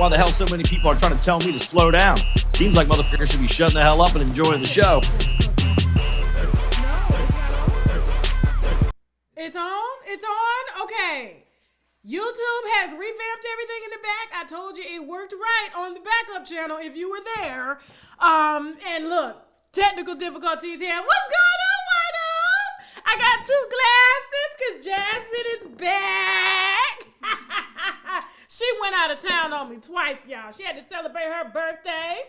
why the hell so many people are trying to tell me to slow down. Seems like motherfuckers should be shutting the hell up and enjoying the show. It's on? It's on? Okay. YouTube has revamped everything in the back. I told you it worked right on the backup channel if you were there. And look, technical difficulties here. What's going on, Winos? I got 2 glasses because Jasmine is back. She went out of town on me twice, y'all. She had to celebrate her birthday.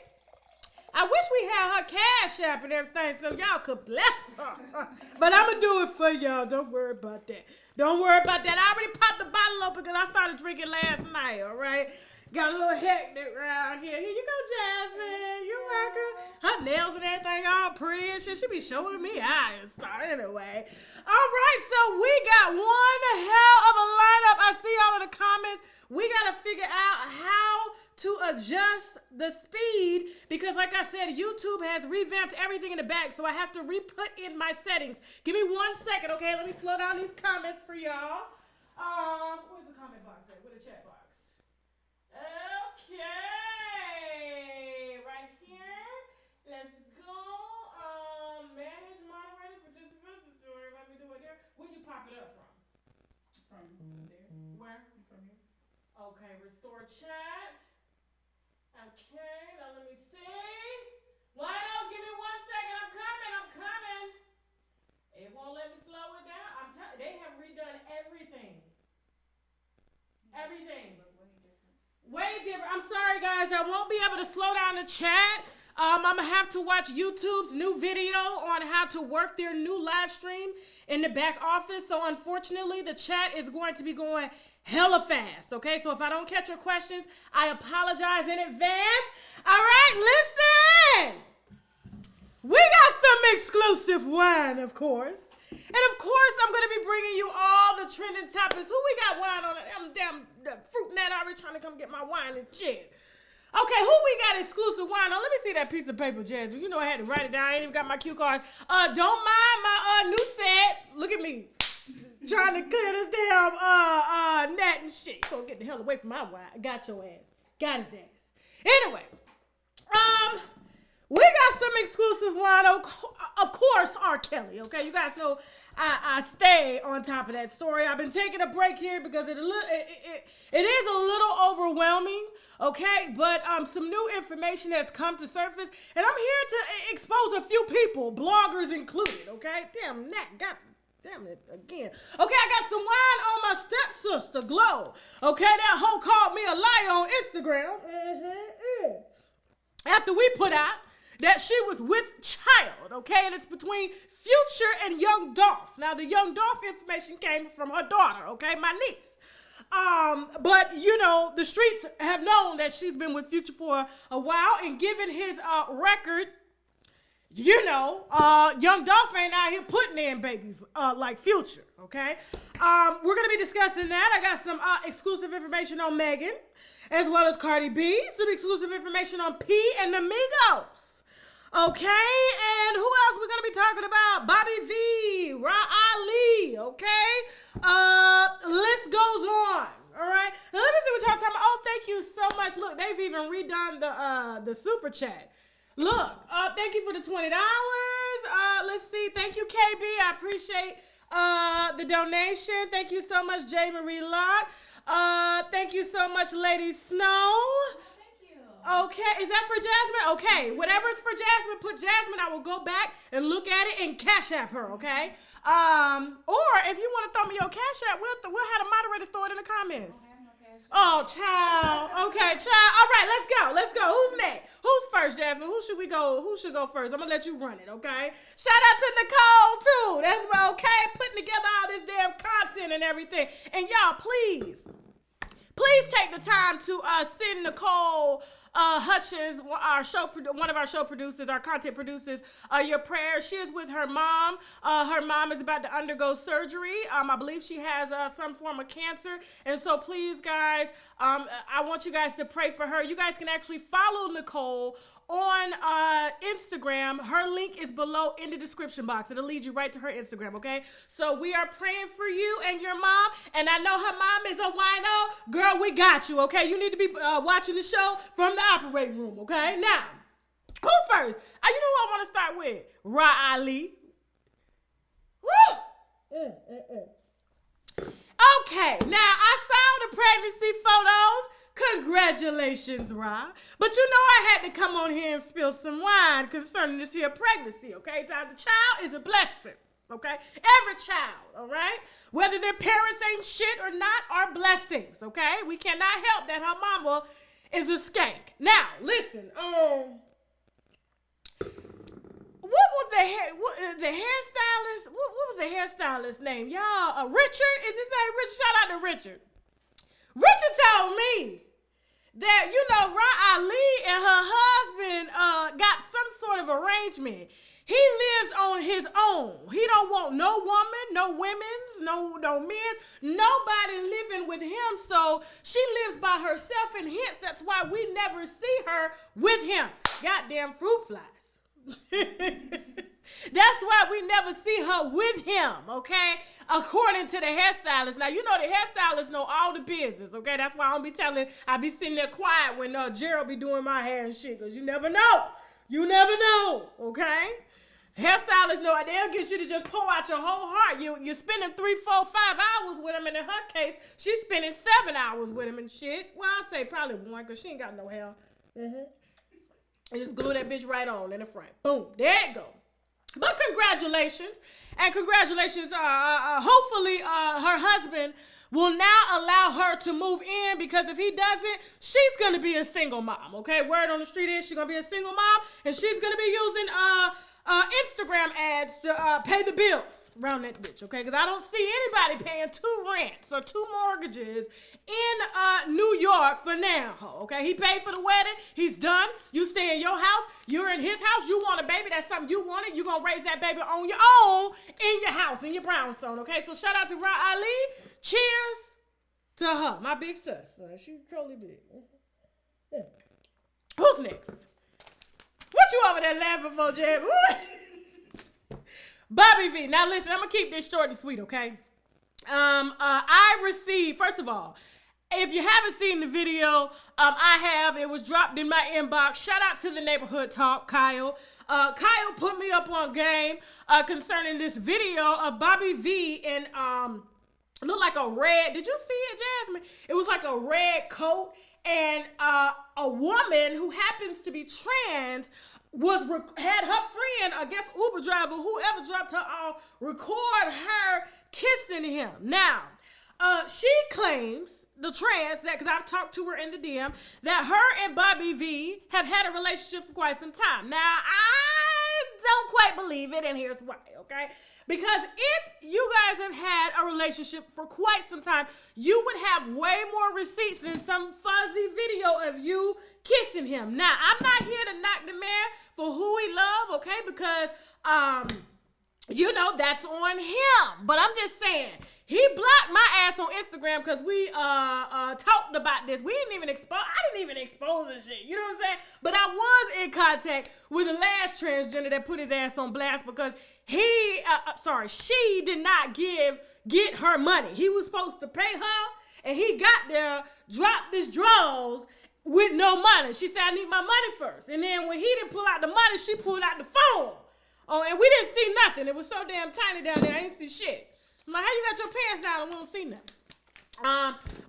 I wish we had her cash app and everything so y'all could bless her. But I'm going to do it for y'all. Don't worry about that. Don't worry about that. I already popped the bottle open because I started drinking last night, all right? Got a little hectic around here. Here you go, Jasmine. You're welcome. Her nails and everything all pretty and shit. She be showing me out and stuff anyway. All right, so we got one hell of a lineup. I see all of the comments. We got to figure out how to adjust the speed because, like I said, YouTube has revamped everything in the back, so I have to re-put in my settings. Give me 1 second, okay? Let me slow down these comments for y'all. Where's the comment box at? Where's the chat box? Okay, right here. Let's go. Manage moderators, participants. Let me do it there. Where'd you pop it up from? From there. Where? From here. Okay, restore chat. Okay, now let me see. Winos, give me 1 second. I'm coming. It won't let me slow it down. I'm telling you, they have redone everything. Everything. Way different. I'm sorry, guys. I won't be able to slow down the chat. I'm going to have to watch YouTube's new video on how to work their new live stream in the back office. So, unfortunately, the chat is going to be going hella fast, okay? So if I don't catch your questions, I apologize in advance. All right, listen. We got some exclusive wine, of course. And of course, I'm going to be bringing you all the trending topics. Who we got wine on? I'm damn fruit net already trying to come get my wine and shit. Okay, who we got exclusive wine on? Let me see that piece of paper, Jazz. You know I had to write it down. I ain't even got my cue card. Don't mind my new set. Look at me. Trying to clear this damn net and shit. You gonna get the hell away from my wine. I got your ass. Got his ass. Anyway, we got some exclusive wine. Of course, R.Kelly. Okay, you guys know I stay on top of that story. I've been taking a break here because it is a little overwhelming. Okay, but some new information has come to surface, and I'm here to expose a few people, bloggers included. Okay, damn it again. Okay, I got some wine on my stepsister, Glow. Okay, that hoe called me a liar on Instagram. After we put out that she was with child, okay? And it's between Future and Young Dolph. Now, the Young Dolph information came from her daughter, okay? My niece. But, you know, the streets have known that she's been with Future for a while, and given his record, you know, Young Dolph ain't out here putting in babies like Future, okay? We're going to be discussing that. I got some exclusive information on Megan, as well as Cardi B. Some exclusive information on P and the Migos. Okay, and who else we're going to be talking about? Bobby V, Ra Ali, okay? List goes on, all right? Now, let me see what y'all talking about. Oh, thank you so much. Look, they've even redone the super chat. Look, thank you for the $20. Let's see. Thank you, KB. I appreciate the donation. Thank you so much, J. Marie Lott. Thank you so much, Lady Snow. Thank you. Okay, is that for Jasmine? Okay, whatever's for Jasmine, put Jasmine. I will go back and look at it and cash app her, okay? Or if you want to throw me your cash app, we'll have the moderators throw it in the comments. Oh, child. Okay, child. All right, let's go. Who's next? Who's first, Jasmine? Who should go first? I'm going to let you run it, okay? Shout out to Nicole, too. That's okay. Putting together all this damn content and everything. And y'all, please take the time to send Nicole Hutchins, one of our show producers, our content producers, your prayers. She is with her mom. Her mom is about to undergo surgery. I believe she has some form of cancer. And so please, guys, I want you guys to pray for her. You guys can actually follow Nicole on Instagram. Her link is below in the description box. It'll lead you right to her Instagram, okay? So we are praying for you and your mom, and I know her mom is a wino. Girl, we got you, okay? You need to be watching the show from the operating room, okay? Now, who first? You know who I want to start with? Ra Ali. Woo! Okay, now I saw the pregnancy photos. Congratulations, Ra. But you know I had to come on here and spill some wine concerning this here pregnancy, okay? The child is a blessing, okay? Every child, all right? Whether their parents ain't shit or not, are blessings, okay? We cannot help that her mama is a skank. Now, listen, what was the hairstylist? What was the hairstylist name? Y'all, Richard? Is his name Richard? Shout out to Richard. Richard told me that, you know, Ra Ali and her husband got some sort of arrangement. He lives on his own. He don't want no woman, no women's, no men's, nobody living with him. So she lives by herself, and hence that's why we never see her with him. Goddamn fruit flies. That's why we never see her with him, okay? According to the hairstylist. Now, you know the hairstylists know all the business, okay? That's why I be sitting there quiet when Gerald be doing my hair and shit, because you never know. You never know, okay? Hairstylists know, they'll get you to just pour out your whole heart. You're spending 3, 4, 5 hours with him, and in her case, she's spending 7 hours with him and shit. Well, I'll say probably 1, because she ain't got no hair. And just glue that bitch right on in the front. Boom. There it go. But congratulations. And congratulations. Hopefully her husband will now allow her to move in, because if he doesn't, she's going to be a single mom. Okay? Word on the street is she's going to be a single mom, and she's going to be using Instagram ads to pay the bills around that bitch, okay? Because I don't see anybody paying 2 rents or 2 mortgages in New York for now, okay? He paid for the wedding. He's done. You stay in your house. You're in his house. You want a baby. That's something you wanted. You're going to raise that baby on your own in your house, in your brownstone, okay? So shout out to Ra Ali. Cheers to her, my big sis. She totally big. Yeah. Who's next? What you over there laughing for, Jeb? Bobby V. Now listen, I'm gonna keep this short and sweet, okay? I received, first of all, if you haven't seen the video, I have. It was dropped in my inbox. Shout out to the neighborhood talk, Kyle. Kyle put me up on game concerning this video of Bobby V in looked like a red. Did you see it, Jasmine? It was like a red coat, and a woman who happens to be trans had her friend, I guess Uber driver, whoever dropped her off, record her kissing him. Now, she claims, the trans, that, because I've talked to her in the DM, that her and Bobby V have had a relationship for quite some time. Now, I don't quite believe it, and here's why, okay? Because if you guys have had a relationship for quite some time, you would have way more receipts than some fuzzy video of you kissing him. Now, I'm not here to knock the man for who he love, okay? Because, you know, that's on him. But I'm just saying, he blocked my ass on Instagram because we talked about this. I didn't even expose the shit. You know what I'm saying? But I was in contact with the last transgender that put his ass on blast because she did not get her money. He was supposed to pay her, and he got there, dropped his drawers with no money. She said, I need my money first. And then when he didn't pull out the money, she pulled out the phone. Oh, and we didn't see nothing. It was so damn tiny down there, I didn't see shit. I'm like, how you got your pants down and we don't see nothing?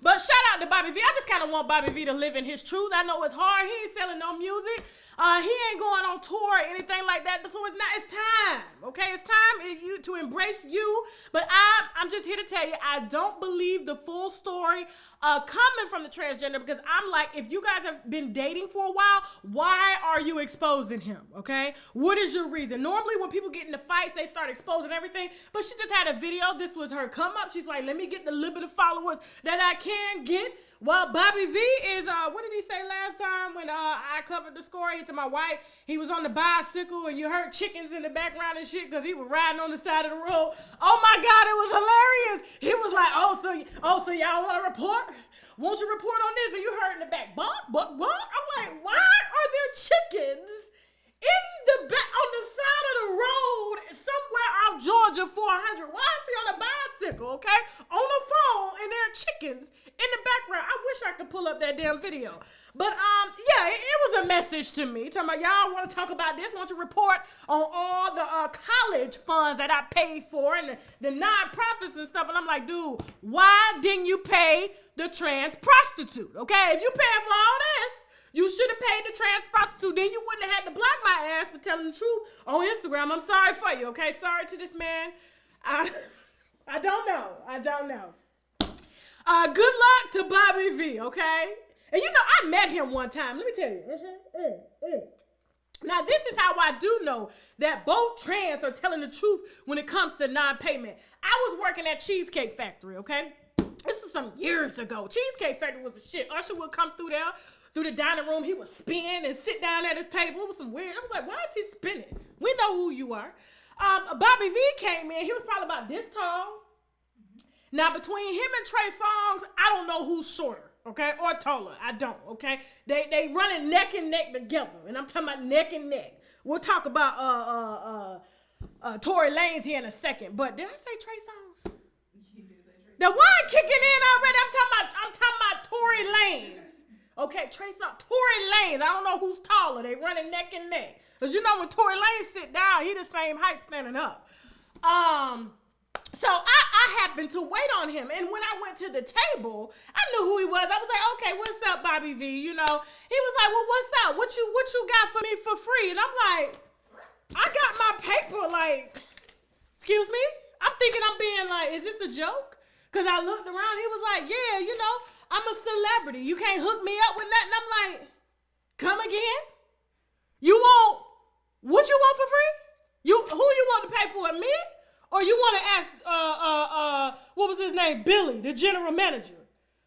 But shout out to Bobby V. I just kind of want Bobby V to live in his truth. I know it's hard. He ain't selling no music. He ain't going on tour or anything like that. So it's time. Okay, it's time to embrace you. But I'm just here to tell you, I don't believe the full story coming from the transgender, because I'm like, if you guys have been dating for a while, why are you exposing him? Okay, what is your reason? Normally when people get into fights, they start exposing everything. But she just had a video. This was her come up. She's like, let me get the little bit of followers that I can get. Well, Bobby V is, what did he say last time when I covered the story? to my wife, he was on the bicycle and you heard chickens in the background and shit because he was riding on the side of the road. Oh my God, it was hilarious. He was like, so y'all want to report? Won't you report on this? And you heard in the back, what? I'm like, why are there chickens in the back on the side of the road somewhere out Georgia 400? Why is he on a bicycle, okay? On the phone, and there are chickens in the background. I wish I could pull up that damn video. But yeah, it was a message to me. Talking about y'all want to talk about this? Want to report on all the college funds that I paid for and the non-profits and stuff? And I'm like, dude, why didn't you pay the trans prostitute? Okay, if you paying for all this, you should have paid the trans prostitute. Then you wouldn't have had to block my ass for telling the truth on Instagram. I'm sorry for you, okay? Sorry to this man. I don't know. Good luck to Bobby V, okay? And you know, I met him one time. Let me tell you. Now, this is how I do know that both trans are telling the truth when it comes to non-payment. I was working at Cheesecake Factory, okay? This is some years ago. Cheesecake Factory was a shit. Usher would come through there, through the dining room. He would spin and sit down at his table. It was some weird. I was like, why is he spinning? We know who you are. Bobby V came in. He was probably about this tall. Now, between him and Trey Songz, I don't know who's shorter, okay, or taller. I don't, okay? They running neck and neck together, and I'm talking about neck and neck. We'll talk about Tory Lanez here in a second, but did I say Trey Songz? The wine kicking in already. I'm talking about Tory Lanez. Okay, Trey Songz, Tory Lanez. I don't know who's taller. They running neck and neck. Because you know when Tory Lanez sit down, he the same height standing up. So I happened to wait on him. And when I went to the table, I knew who he was. I was like, okay, what's up, Bobby V? You know, he was like, well, what's up? What you got for me for free? And I'm like, I got my paper, like, excuse me? I'm thinking I'm being like, is this a joke? Because I looked around, he was like, yeah, you know, I'm a celebrity. You can't hook me up with nothing. I'm like, come again? What you want for free? Who you want to pay for it, me? Or you want to ask, what was his name? Billy, the general manager.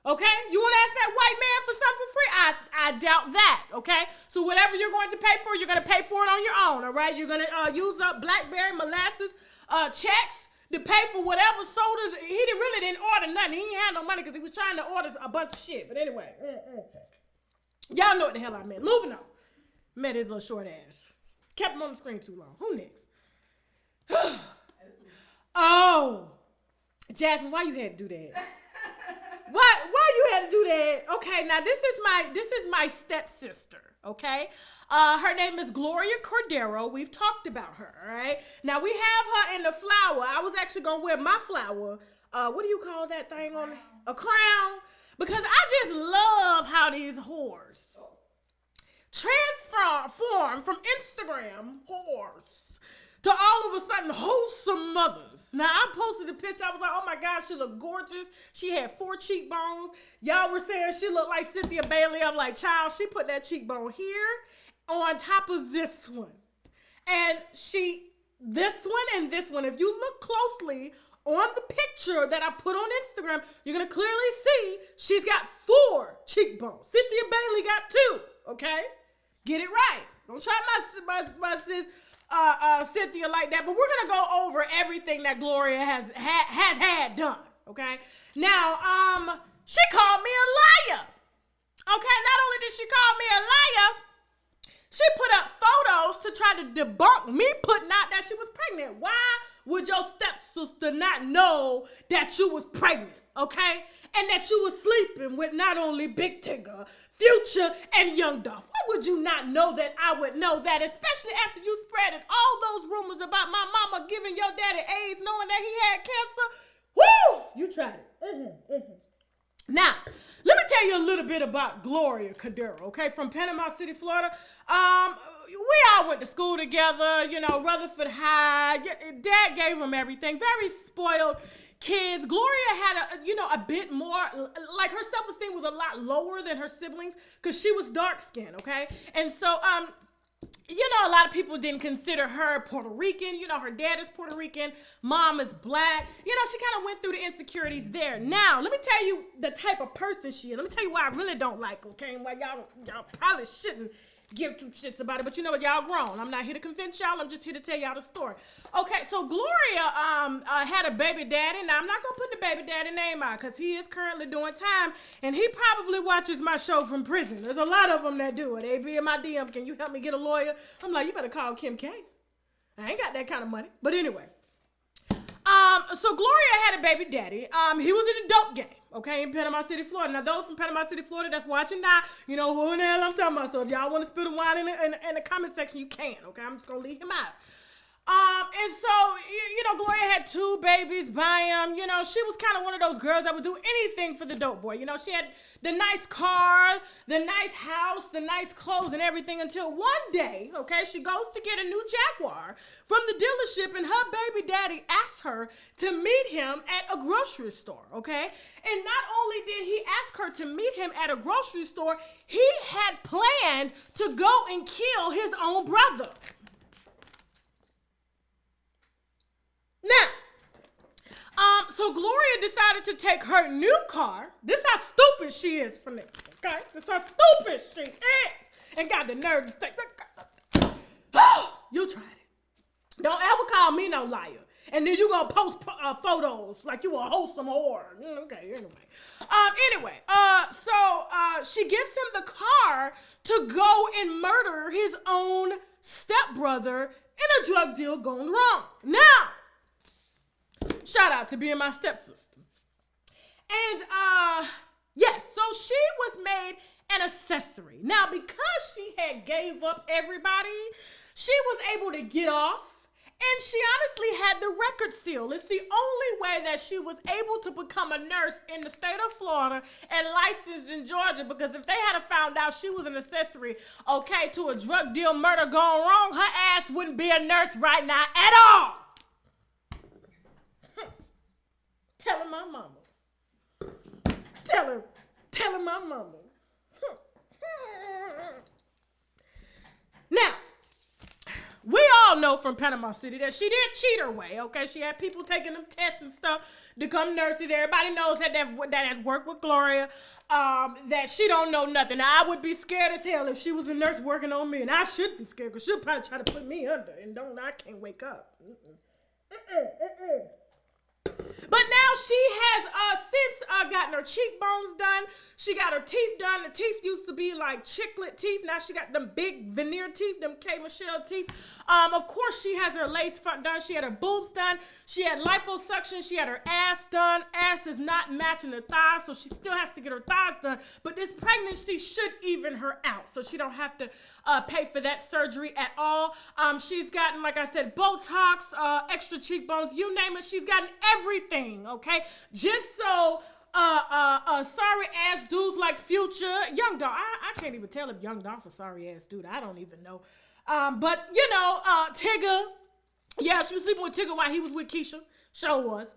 Okay? You want to ask that white man for something for free? I doubt that, okay? So whatever you're going to pay for, you're going to pay for it on your own, all right? You're going to use up blackberry molasses checks to pay for whatever sodas. He really didn't order nothing. He ain't had no money because he was trying to order a bunch of shit. But anyway, y'all know what the hell I meant. Moving on. Met his little short ass. Kept him on the screen too long. Who next? Oh, Jasmine, why you had to do that? Why you had to do that? Okay, now this is my stepsister, okay? Her name is Gloria Cordero. We've talked about her, all right? Now, we have her in the flower. I was actually going to wear my flower. What do you call that thing on a crown? Because I just love how these whores transform from Instagram whores to all of a sudden wholesome mothers. Now, I posted a picture. I was like, oh my God, she looked gorgeous. She had 4 cheekbones. Y'all were saying she looked like Cynthia Bailey. I'm like, child, she put that cheekbone here on top of this one. And this one and this one. If you look closely on the picture that I put on Instagram, you're going to clearly see she's got 4 cheekbones. Cynthia Bailey got 2, okay? Get it right. Don't try my sis Cynthia like that, but we're gonna go over everything that Gloria has had done. Okay. Now, she called me a liar. Okay. Not only did she call me a liar, she put up photos to try to debunk me putting out that she was pregnant. Why would your stepsister not know that you was pregnant? Okay. And that you was sleeping with not only Big Tigger, Future, and Young Dolph. Why would you not know that I would know that, especially after you spreaded all those rumors about my mama giving your daddy AIDS knowing that he had cancer? Woo! You tried it. Now, let me tell you a little bit about Gloria Cordero, okay, from Panama City, Florida. We all went to school together, you know, Rutherford High. Dad gave them everything. Very spoiled kids. Gloria had a bit more, like her self-esteem was a lot lower than her siblings because she was dark-skinned, okay? And so, a lot of people didn't consider her Puerto Rican. You know, her dad is Puerto Rican. Mom is black. You know, she kind of went through the insecurities there. Now, let me tell you the type of person she is. Let me tell you why I really don't like her, okay? And why y'all probably shouldn't give two shits about it. But you know what? Y'all grown. I'm not here to convince y'all. I'm just here to tell y'all the story. Okay, so Gloria had a baby daddy. Now, I'm not going to put the baby daddy name out because he is currently doing time, and he probably watches my show from prison. There's a lot of them that do it. They be in my DM, can you help me get a lawyer? I'm like, you better call Kim K. I ain't got that kind of money. But anyway. So Gloria had a baby daddy. He was in a dope game, okay, in Panama City, Florida. Now, those from Panama City, Florida that's watching now, you know who in the hell I'm talking about. So if y'all want to spill the wine in the comment section, you can, okay? I'm just going to leave him out. And so, you know, Gloria had 2 babies by him. You know, she was kind of one of those girls that would do anything for the dope boy. You know, she had the nice car, the nice house, the nice clothes and everything until one day, okay, she goes to get a new Jaguar from the dealership and her baby daddy asks her to meet him at a grocery store, okay? And not only did he ask her to meet him at a grocery store, he had planned to go and kill his own brother. Now, so Gloria decided to take her new car. This is how stupid she is for me, okay? This is how stupid she is. And got the nerve to take you tried it. Don't ever call me no liar. And then you gonna post photos like you a wholesome whore. Okay, anyway. So she gives him the car to go and murder his own stepbrother in a drug deal gone wrong. Now, shout out to being my stepsister. And, yes, so she was made an accessory. Now, because she had gave up everybody, she was able to get off, and she honestly had the record seal. It's the only way that she was able to become a nurse in the state of Florida and licensed in Georgia, because if they had found out she was an accessory, okay, to a drug deal murder gone wrong, her ass wouldn't be a nurse right now at all. Telling my mama. Telling my mama. Now, we all know from Panama City that she did cheat her way, okay? She had people taking them tests and stuff to become nurses. Everybody knows that has worked with Gloria, that she don't know nothing. Now, I would be scared as hell if she was a nurse working on me, and I should be scared because she'll probably try to put me under, and I can't wake up. But now she has since gotten her cheekbones done. She got her teeth done. The teeth used to be like chiclet teeth. Now she got them big veneer teeth, them K. Michelle teeth. Of course, she has her lace front done. She had her boobs done. She had liposuction. She had her ass done. Ass is not matching her thighs, so she still has to get her thighs done. But this pregnancy should even her out, so she don't have to pay for that surgery at all. She's gotten, like I said, Botox, extra cheekbones, you name it. She's gotten everything, okay? Just so sorry ass dudes like Future, Young Dolph. I can't even tell if Young Dolph a sorry ass dude. I don't even know. But you know, Tigger. Yeah, she was sleeping with Tigger while he was with Keisha. Sure was.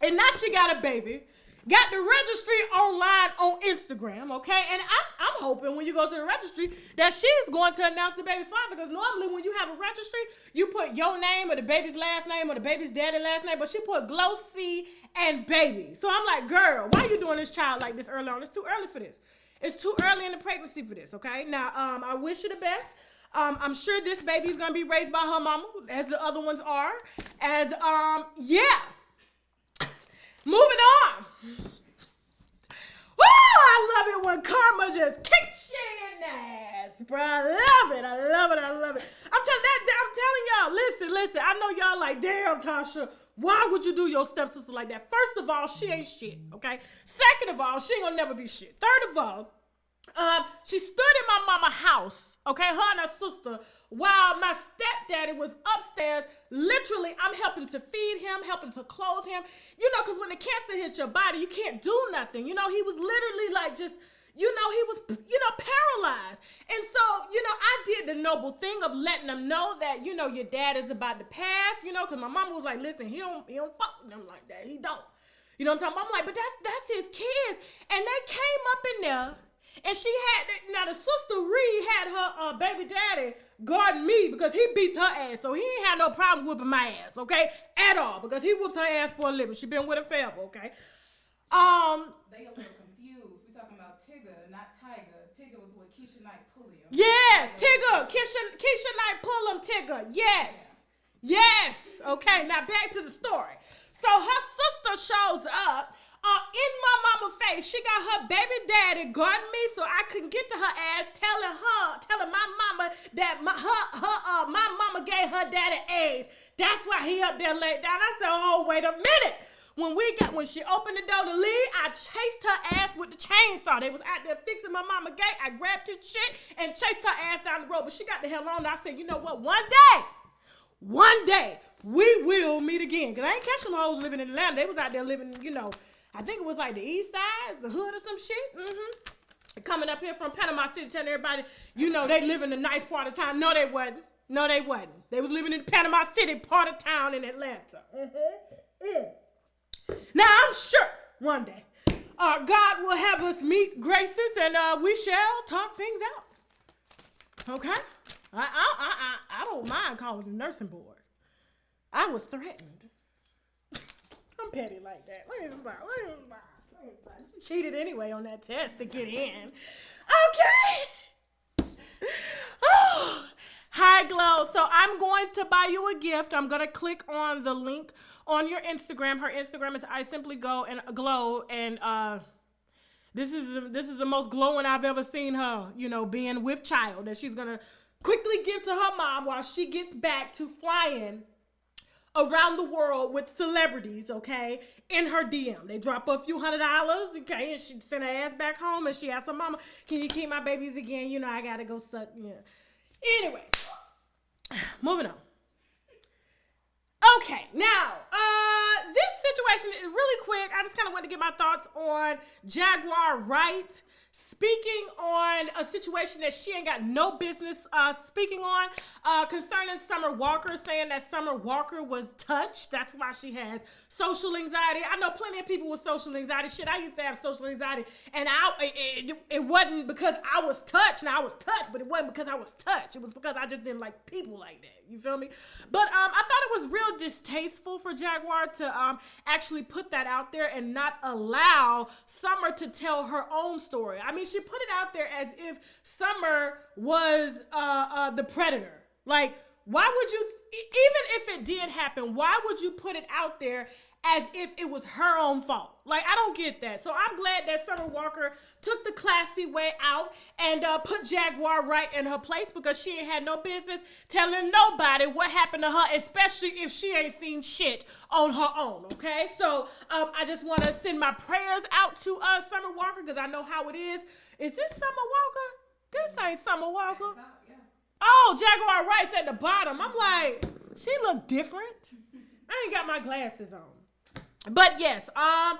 And now she got a baby. Got the registry online on Instagram, okay? And I'm hoping when you go to the registry that she's going to announce the baby father, because normally when you have a registry, you put your name or the baby's last name or the baby's daddy's last name, but she put Glow C and baby. So I'm like, girl, why are you doing this child like this early on? It's too early for this. It's too early in the pregnancy for this, okay? Now, I wish you the best. I'm sure this baby's going to be raised by her mama, as the other ones are. And, yeah. Moving on. Woo! I love it when karma just kicks you in the ass, bro. I love it. I'm telling y'all, listen. I know y'all like, damn, Tasha, why would you do your stepsister like that? First of all, she ain't shit, okay? Second of all, she ain't gonna never be shit. Third of all, she stood in my mama's house, okay, her and her sister, while my stepdaddy was upstairs. Literally, I'm helping to feed him, helping to clothe him. You know, because when the cancer hits your body, you can't do nothing. You know, he was literally like just, you know, he was, you know, paralyzed. And so, you know, I did the noble thing of letting them know that, you know, your dad is about to pass, you know, because my mama was like, listen, he don't fuck with them like that. He don't. You know what I'm talking about? I'm like, but that's his kids. And they came up in there. And she had, now the sister Ree had her baby daddy guarding me because he beats her ass. So he ain't had no problem whooping my ass, okay? At all, because he whoops her ass for a living. She been with him forever, okay? They a little confused. We talking about Tigger, not Tiger. Tigger Keisha Knight Pulliam. Yes, Tigger. Keisha Knight Pulliam, Tigger. Yes. Yes. Okay, now back to the story. So her sister shows up in my mama's face. She got her baby daddy guarding me so I couldn't get to her ass, telling my mama that my mama gave her daddy AIDS. That's why he up there laid down. I said, oh, wait a minute. When she opened the door to leave, I chased her ass with the chainsaw. They was out there fixing my mama gate. I grabbed his shit and chased her ass down the road. But she got the hell on. I said, you know what? One day, we will meet again. Because I ain't catching hoes living in Atlanta. They was out there living, I think it was like the east side, the hood or some shit. Coming up here from Panama City, telling everybody, they live in the nice part of town. No, they wasn't. They was living in the Panama City part of town in Atlanta. Now, I'm sure one day God will have us meet graces and we shall talk things out. Okay? I don't mind calling the nursing board. I was threatened. I'm petty like that. Let me stop. She cheated anyway on that test to get in. Okay. Oh, hi, Glow. So I'm going to buy you a gift. I'm going to click on the link on your Instagram. Her Instagram is I Simply Go and Glow, and this is the most glowing I've ever seen her. Being with child that she's gonna quickly give to her mom while she gets back to flying around the world with celebrities. Okay, in her DM, they drop her a few $100. Okay, and she send her ass back home, and she asked her mama, "Can you keep my babies again? I gotta go suck." Yeah. Anyway, moving on. Okay, now, this situation is really quick. I just kind of want to get my thoughts on Jaguar Wright speaking on a situation that she ain't got no business speaking on concerning Summer Walker, saying that Summer Walker was touched. That's why she has social anxiety. I know plenty of people with social anxiety. Shit, I used to have social anxiety, and it wasn't because I was touched. Now, I was touched, but it wasn't because I was touched. It was because I just didn't like people like that. You feel me? But I thought it was real distasteful for Jaguar to actually put that out there and not allow Summer to tell her own story. I mean, she put it out there as if Summer was the predator. Like, why would you, even if it did happen, why would you put it out there as if it was her own fault? Like, I don't get that. So I'm glad that Summer Walker took the classy way out and put Jaguar right in her place, because she ain't had no business telling nobody what happened to her, especially if she ain't seen shit on her own, okay? So I just want to send my prayers out to Summer Walker, because I know how it is. Is this Summer Walker? This ain't Summer Walker. Oh, Jaguar Wright's at the bottom. I'm like, she look different. I ain't got my glasses on. But yes, I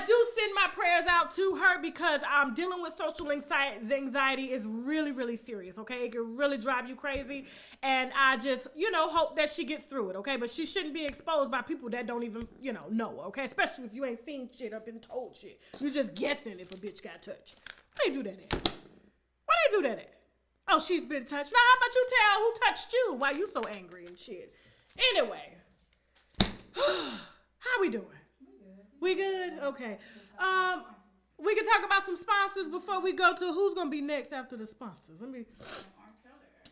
do send my prayers out to her, because dealing with social anxiety is really, really serious, okay? It can really drive you crazy, and I just, hope that she gets through it, okay? But she shouldn't be exposed by people that don't even, know, okay? Especially if you ain't seen shit or been told shit. You're just guessing if a bitch got touched. Why they do that at? Why they do that at? Oh, she's been touched. Now, how about you tell who touched you? Why you so angry and shit? Anyway, how we doing? We good? Okay. We can talk about some sponsors before we go to who's gonna be next after the sponsors.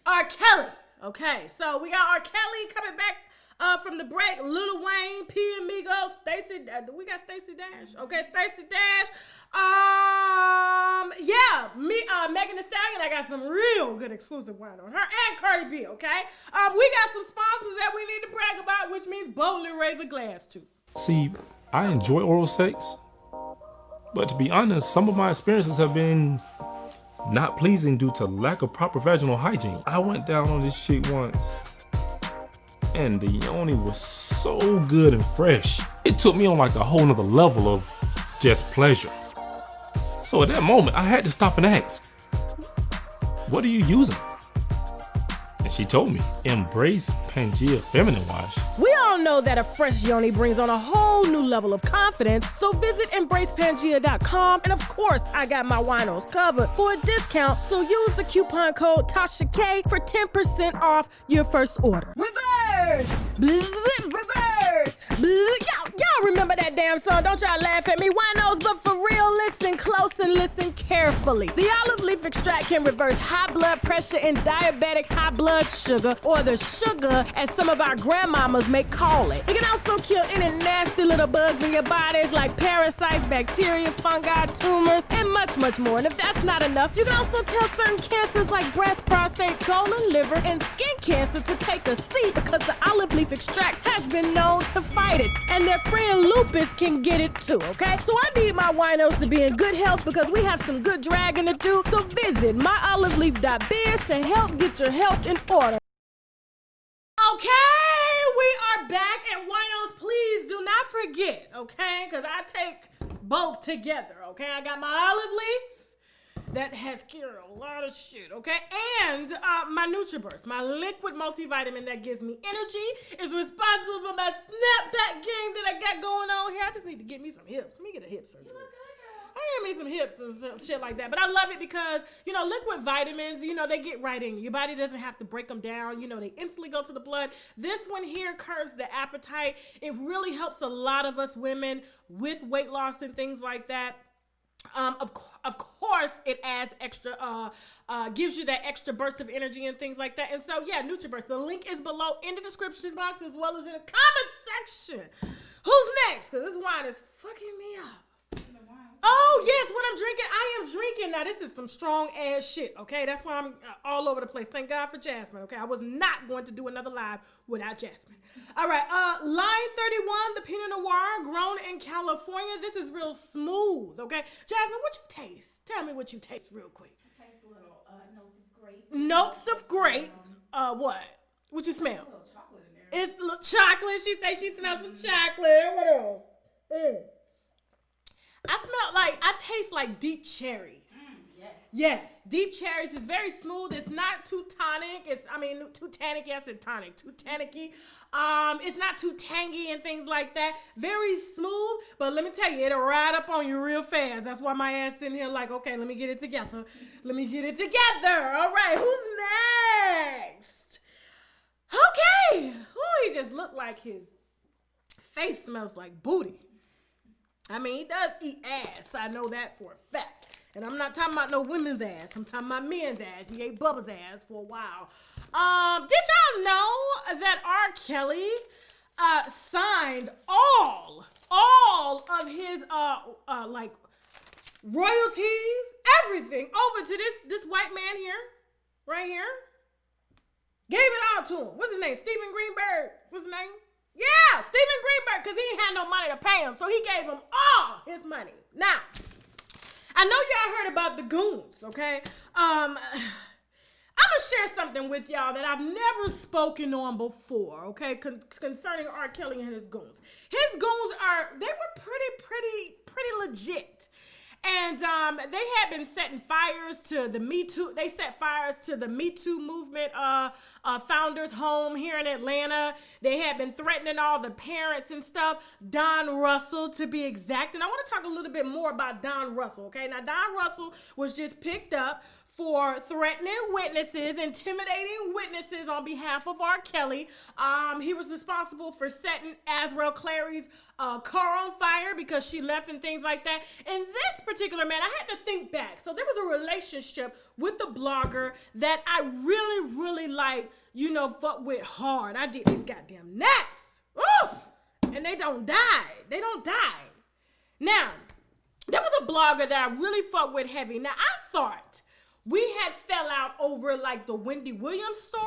R.Kelly. Okay, so we got R.Kelly coming back from the break. Lil Wayne, P. Amigos, Stacey. We got Stacey Dash. Okay, Stacey Dash. Megan Thee Stallion. I got some real good exclusive wine on her, and Cardi B. Okay. We got some sponsors that we need to brag about, which means boldly raise a glass to. See, I enjoy oral sex, but to be honest, some of my experiences have been not pleasing due to lack of proper vaginal hygiene. I went down on this chick once, and the yoni was so good and fresh. It took me on like a whole nother level of just pleasure. So at that moment, I had to stop and ask, what are you using? And she told me, Embrace Pangea Feminine Wash. We all know that a fresh yoni brings on a whole new level of confidence, so visit EmbracePangea.com, and of course, I got my winos covered for a discount, so use the coupon code TASHAK for 10% off your first order. Reverse! Reverse! Y'all remember that damn song? Don't y'all laugh at me, winos, but for real, listen close and listen carefully. The olive leaf extract can reverse high blood pressure and diabetic high blood sugar, or the sugar as some of our grandmamas may call it. It can also kill any nasty little bugs in your bodies like parasites, bacteria, fungi, tumors, and much, much more. And if that's not enough, you can also tell certain cancers like breast, prostate, colon, liver, and skin cancer to take a seat, because the olive leaf extract has been known to fight it. And their friend lupus can get it too, okay? So I need my winos to be in good health because we have some good dragging to do. So visit myoliveleaf.biz to help get your health in order. Okay, we are back, and winos, please do not forget, okay? Because I take both together, okay? I got my olive leaf that has cured a lot of shit, okay? And my NutriBurst, my liquid multivitamin that gives me energy, is responsible for my snapback game that I got going on here. I just need to get me some hips. Let me get a hip surgery. I need me some hips and shit like that. But I love it because, you know, liquid vitamins, you know, they get right in you. Your body doesn't have to break them down. You know, they instantly go to the blood. This one here curbs the appetite. It really helps a lot of us women with weight loss and things like that. Of course, it adds extra, gives you that extra burst of energy and things like that. And so, yeah, NutriBurst. The link is below in the description box as well as in the comment section. Who's next? Because this wine is fucking me up. Oh, yes, what I'm drinking, I am drinking. Now, this is some strong ass shit, okay? That's why I'm all over the place. Thank God for Jasmine, okay? I was not going to do another live without Jasmine. All right, Line 31, the Pinot Noir, grown in California. This is real smooth, okay? Jasmine, what you taste? Tell me what you taste real quick. I taste a little notes of grape. Notes of grape. What? What you smell? A little chocolate in there. It's chocolate. She say she smells some chocolate. What else? I taste like deep cherries. Yes, deep cherries is very smooth. It's not too tonic. Too tannic. I said tonic. Too tannicky. It's not too tangy and things like that. Very smooth, but let me tell you, it'll ride up on you real fast. That's why my ass sitting here like, okay, let me get it together. Let me get it together. All right, who's next? Okay. Ooh, he just looked like his face smells like booty. I mean, he does eat ass. I know that for a fact. And I'm not talking about no women's ass. I'm talking about men's ass. He ate Bubba's ass for a while. Did y'all know that R.Kelly signed all of his like royalties, everything over to this white man here, right here? Gave it all to him. What's his name? Steven Greenberg. What's his name? Yeah, Steven Greenberg, because he ain't had no money to pay him, so he gave him all his money. Now, I know y'all heard about the goons, okay? I'm going to share something with y'all that I've never spoken on before, okay, concerning R. Kelly and his goons. His goons they were pretty legit. And they had been setting fires to the Me Too. They set fires to the Me Too movement founders' home here in Atlanta. They had been threatening all the parents and stuff. Don Russell, to be exact. And I want to talk a little bit more about Don Russell, okay? Now, Don Russell was just picked up for threatening witnesses, intimidating witnesses on behalf of R. Kelly. He was responsible for setting Azriel Clary's car on fire because she left and things like that. And this particular man, I had to think back. So there was a relationship with the blogger that I really, really fuck with hard. I did these goddamn nuts. Ooh! And they don't die. They don't die. Now, there was a blogger that I really fuck with heavy. Now, I thought we had fell out over like the Wendy Williams story,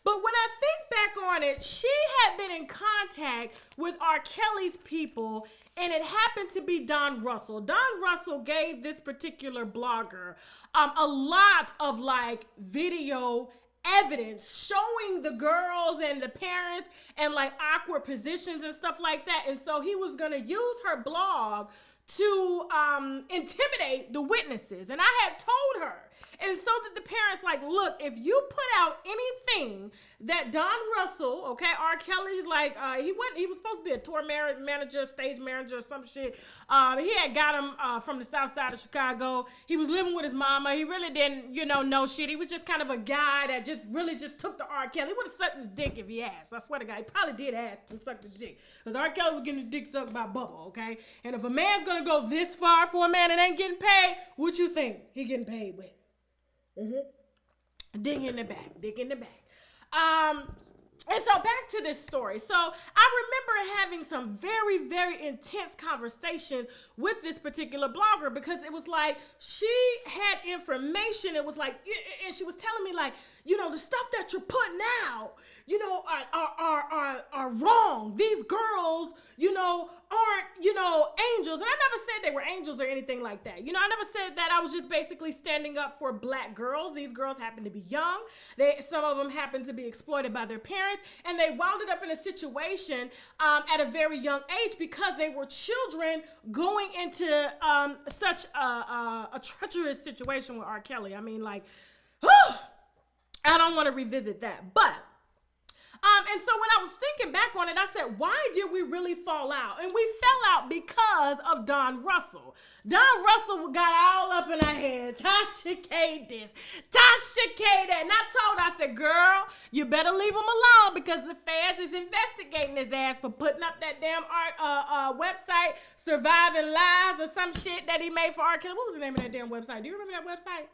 but when I think back on it, she had been in contact with R. Kelly's people, and it happened to be Don Russell. Don Russell gave this particular blogger a lot of like video evidence showing the girls and the parents and like awkward positions and stuff like that, and so he was gonna use her blog to intimidate the witnesses. And I had told her And so that the parents like, look, if you put out anything that Don Russell, okay, R.Kelly's like, he was supposed to be a tour manager, stage manager or some shit. He had got him from the south side of Chicago. He was living with his mama. He really didn't, know shit. He was just kind of a guy that just really just took to R.Kelly. He would have sucked his dick if he asked. I swear to God, he probably did ask and suck his dick. Because R.Kelly was getting his dick sucked by Bubba, okay? And if a man's gonna go this far for a man that ain't getting paid, what you think he getting paid with? Dick in the back. And so back to this story. So I remember having some very, very intense conversations with this particular blogger because it was like she had information. It was like, and she was telling me like, the stuff that you're putting out, are wrong. These girls, aren't, angels. And I never said they were angels or anything like that. I never said that. I was just basically standing up for black girls. These girls happen to be young. Some of them happen to be exploited by their parents, and they wound up in a situation at a very young age because they were children going into such a treacherous situation with R.Kelly. I mean, like, I don't want to revisit that, but and so when I was thinking back on it, I said, why did we really fall out? And we fell out because of Don Russell. Don Russell got all up in our head. Tasha K this, Tasha K that. And I said, girl, you better leave him alone because the feds is investigating his ass for putting up that damn website, Surviving Lies or some shit that he made for R.Kelly. What was the name of that damn website? Do you remember that website?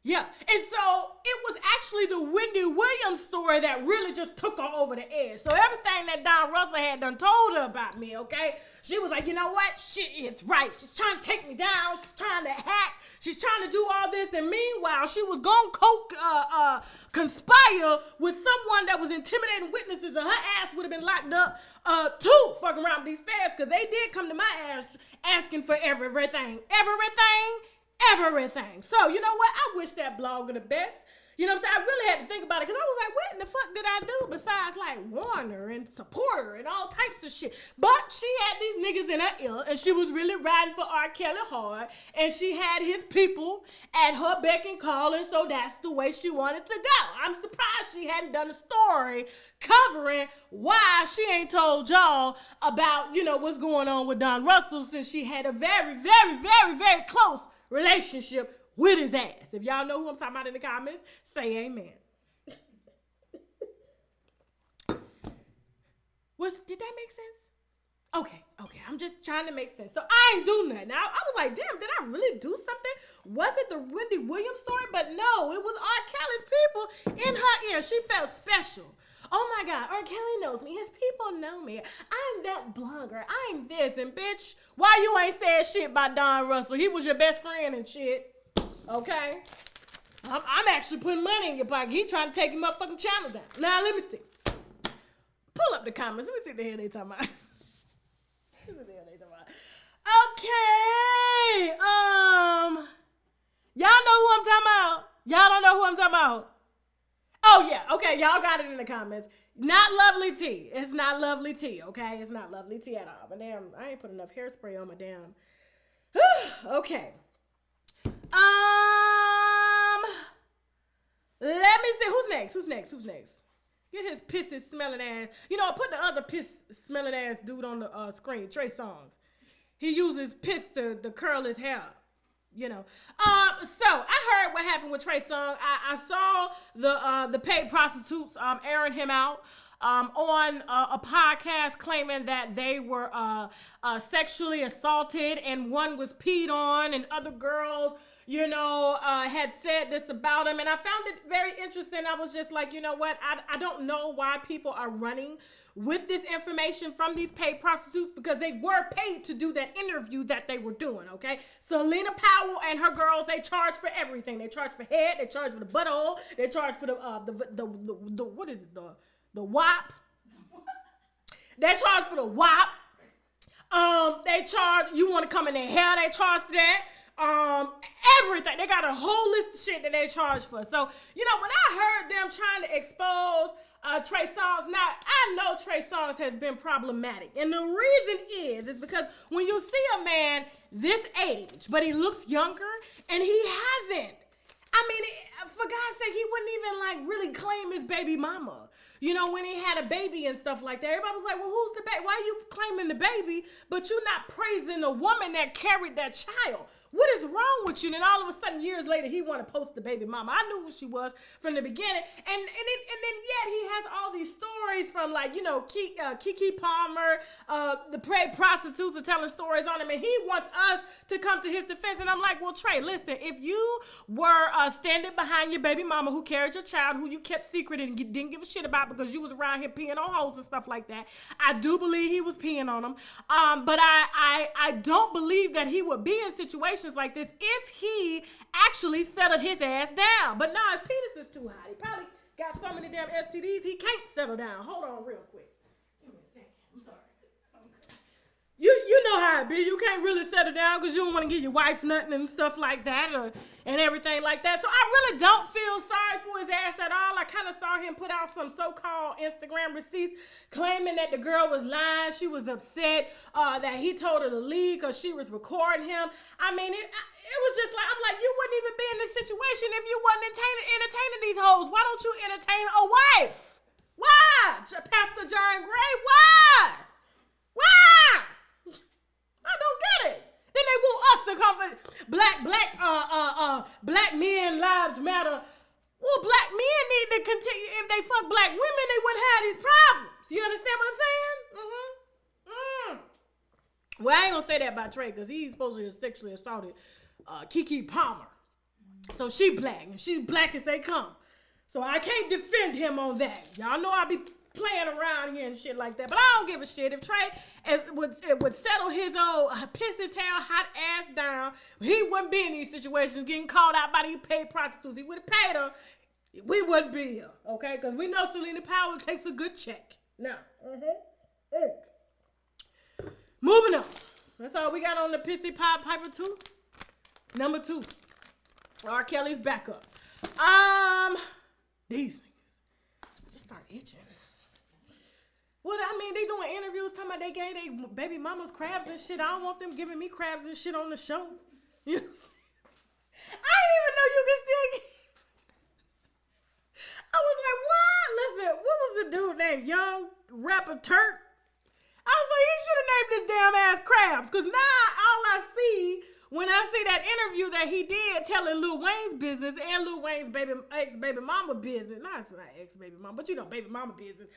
Yeah, and so it was actually the Wendy Williams story that really just took her over the edge. So everything that Don Russell had done told her about me, okay? She was like, you know what? Shit is right. She's trying to take me down. She's trying to hack. She's trying to do all this. And meanwhile, she was going to conspire with someone that was intimidating witnesses, and her ass would have been locked up too, fucking around with these feds, because they did come to my ass asking for everything. So, you know what? I wish that blogger the best. You know what I'm saying? I really had to think about it because I was like, what in the fuck did I do besides like warn her and support her and all types of shit? But she had these niggas in her ear and she was really riding for R. Kelly hard and she had his people at her beck and call, and so that's the way she wanted to go. I'm surprised she hadn't done a story covering why she ain't told y'all about, what's going on with Don Russell, since she had a very, very, very, very close relationship with his ass. If y'all know who I'm talking about in the comments, say amen. Did that make sense? Okay, I'm just trying to make sense. So I ain't do nothing. I was like, damn, did I really do something? Was it the Wendy Williams story? But no, it was R. Kelly's people in her ear. She felt special. Oh my God, R. Kelly knows me. His people know me. I'm that blogger. I'm this. And bitch, why you ain't said shit about Don Russell? He was your best friend and shit. Okay? I'm actually putting money in your pocket. He trying to take your motherfucking channel down. Now, let me see. Pull up the comments. Let me see what the hell they talking about. Okay. Y'all know who I'm talking about? Y'all don't know who I'm talking about? Oh, yeah. Okay, y'all got it in the comments. Not Lovely Tea. It's not Lovely Tea, okay? It's not Lovely Tea at all. But damn, I ain't put enough hairspray on my damn... Okay. Let me see. Who's next? Get his pissy smelling ass. Put the other piss smelling ass dude on the screen. Trey Songz. He uses piss to curl his hair. So I heard what happened with Trey Songz. I saw the paid prostitutes airing him out on a podcast claiming that they were sexually assaulted and one was peed on and other girls had said this about him. And I found it very interesting. I was just like, you know what? I don't know why people are running with this information from these paid prostitutes, because they were paid to do that interview that they were doing, okay? Selena Powell and her girls, they charge for everything. They charge for head, they charge for the butthole, they charge for the what is it? The WAP. They charge for the WAP. They charge, you want to come in their hair, they charge for that. Everything. They got a whole list of shit that they charge for. So, when I heard them trying to expose Trey Songz, now I know Trey Songz has been problematic. And the reason is because when you see a man this age, but he looks younger, and he hasn't I mean, for God's sake, he wouldn't even like really claim his baby mama. You know, when he had a baby and stuff like that, everybody was like, well, who's the baby? Why are you claiming the baby, but you're not praising the woman that carried that child? What is wrong with you? And then all of a sudden, years later, he want to post the baby mama. I knew who she was from the beginning. And then yet he has all these stories from like, you know, Keke Palmer, the prey prostitutes are telling stories on him. And he wants us to come to his defense. And I'm like, well, Trey, listen, if you were standing behind your baby mama who carried your child, who you kept secret and didn't give a shit about because you was around here peeing on hoes and stuff like that, I do believe he was peeing on them. But I don't believe that he would be in situations like this if he actually settled his ass down. But now his penis is too high. He probably got so many damn STDs he can't settle down. Hold on real quick. Give me a second. I'm sorry. You know how it be. You can't really settle down because you don't want to give your wife nothing and stuff like that and everything like that. So I really don't feel sorry for his ass at all. I kind of saw him put out some so-called Instagram receipts claiming that the girl was lying. She was upset that he told her to leave because she was recording him. I mean, it was just like, I'm like, you wouldn't even be in this situation if you wasn't entertaining these hoes. Why don't you entertain a wife? Why? Pastor John Gray, why? Why? I don't get it. Then they want us to come for black men lives matter. Well, black men need to continue. If they fuck black women, they wouldn't have these problems. You understand what I'm saying? Well, I ain't gonna say that about Trey because he's supposed to have sexually assaulted Keke Palmer. So she black and she's black as they come. So I can't defend him on that. Y'all know I be playing around here and shit like that, but I don't give a shit. If Trey would settle his old pissy tail hot ass down, he wouldn't be in these situations getting called out by these paid prostitutes. He would have paid her. We wouldn't be here, okay? Because we know Selena Powell takes a good check. Now, moving on. That's all we got on the pissy pop piper 2. Number 2, R.Kelly's backup. These niggas just start itching. Well, I mean, they doing interviews talking about they gave they baby mamas crabs and shit. I don't want them giving me crabs and shit on the show. You know what I'm saying? I didn't even know you could still get. I was like, what? Listen, what was the dude named Young Rapper Turk? I was like, he should have named this damn ass crabs. Because now all I see when I see that interview that he did telling Lil Wayne's business and Lil Wayne's ex-baby mama business, it's not ex-baby mama, but you know, baby mama business,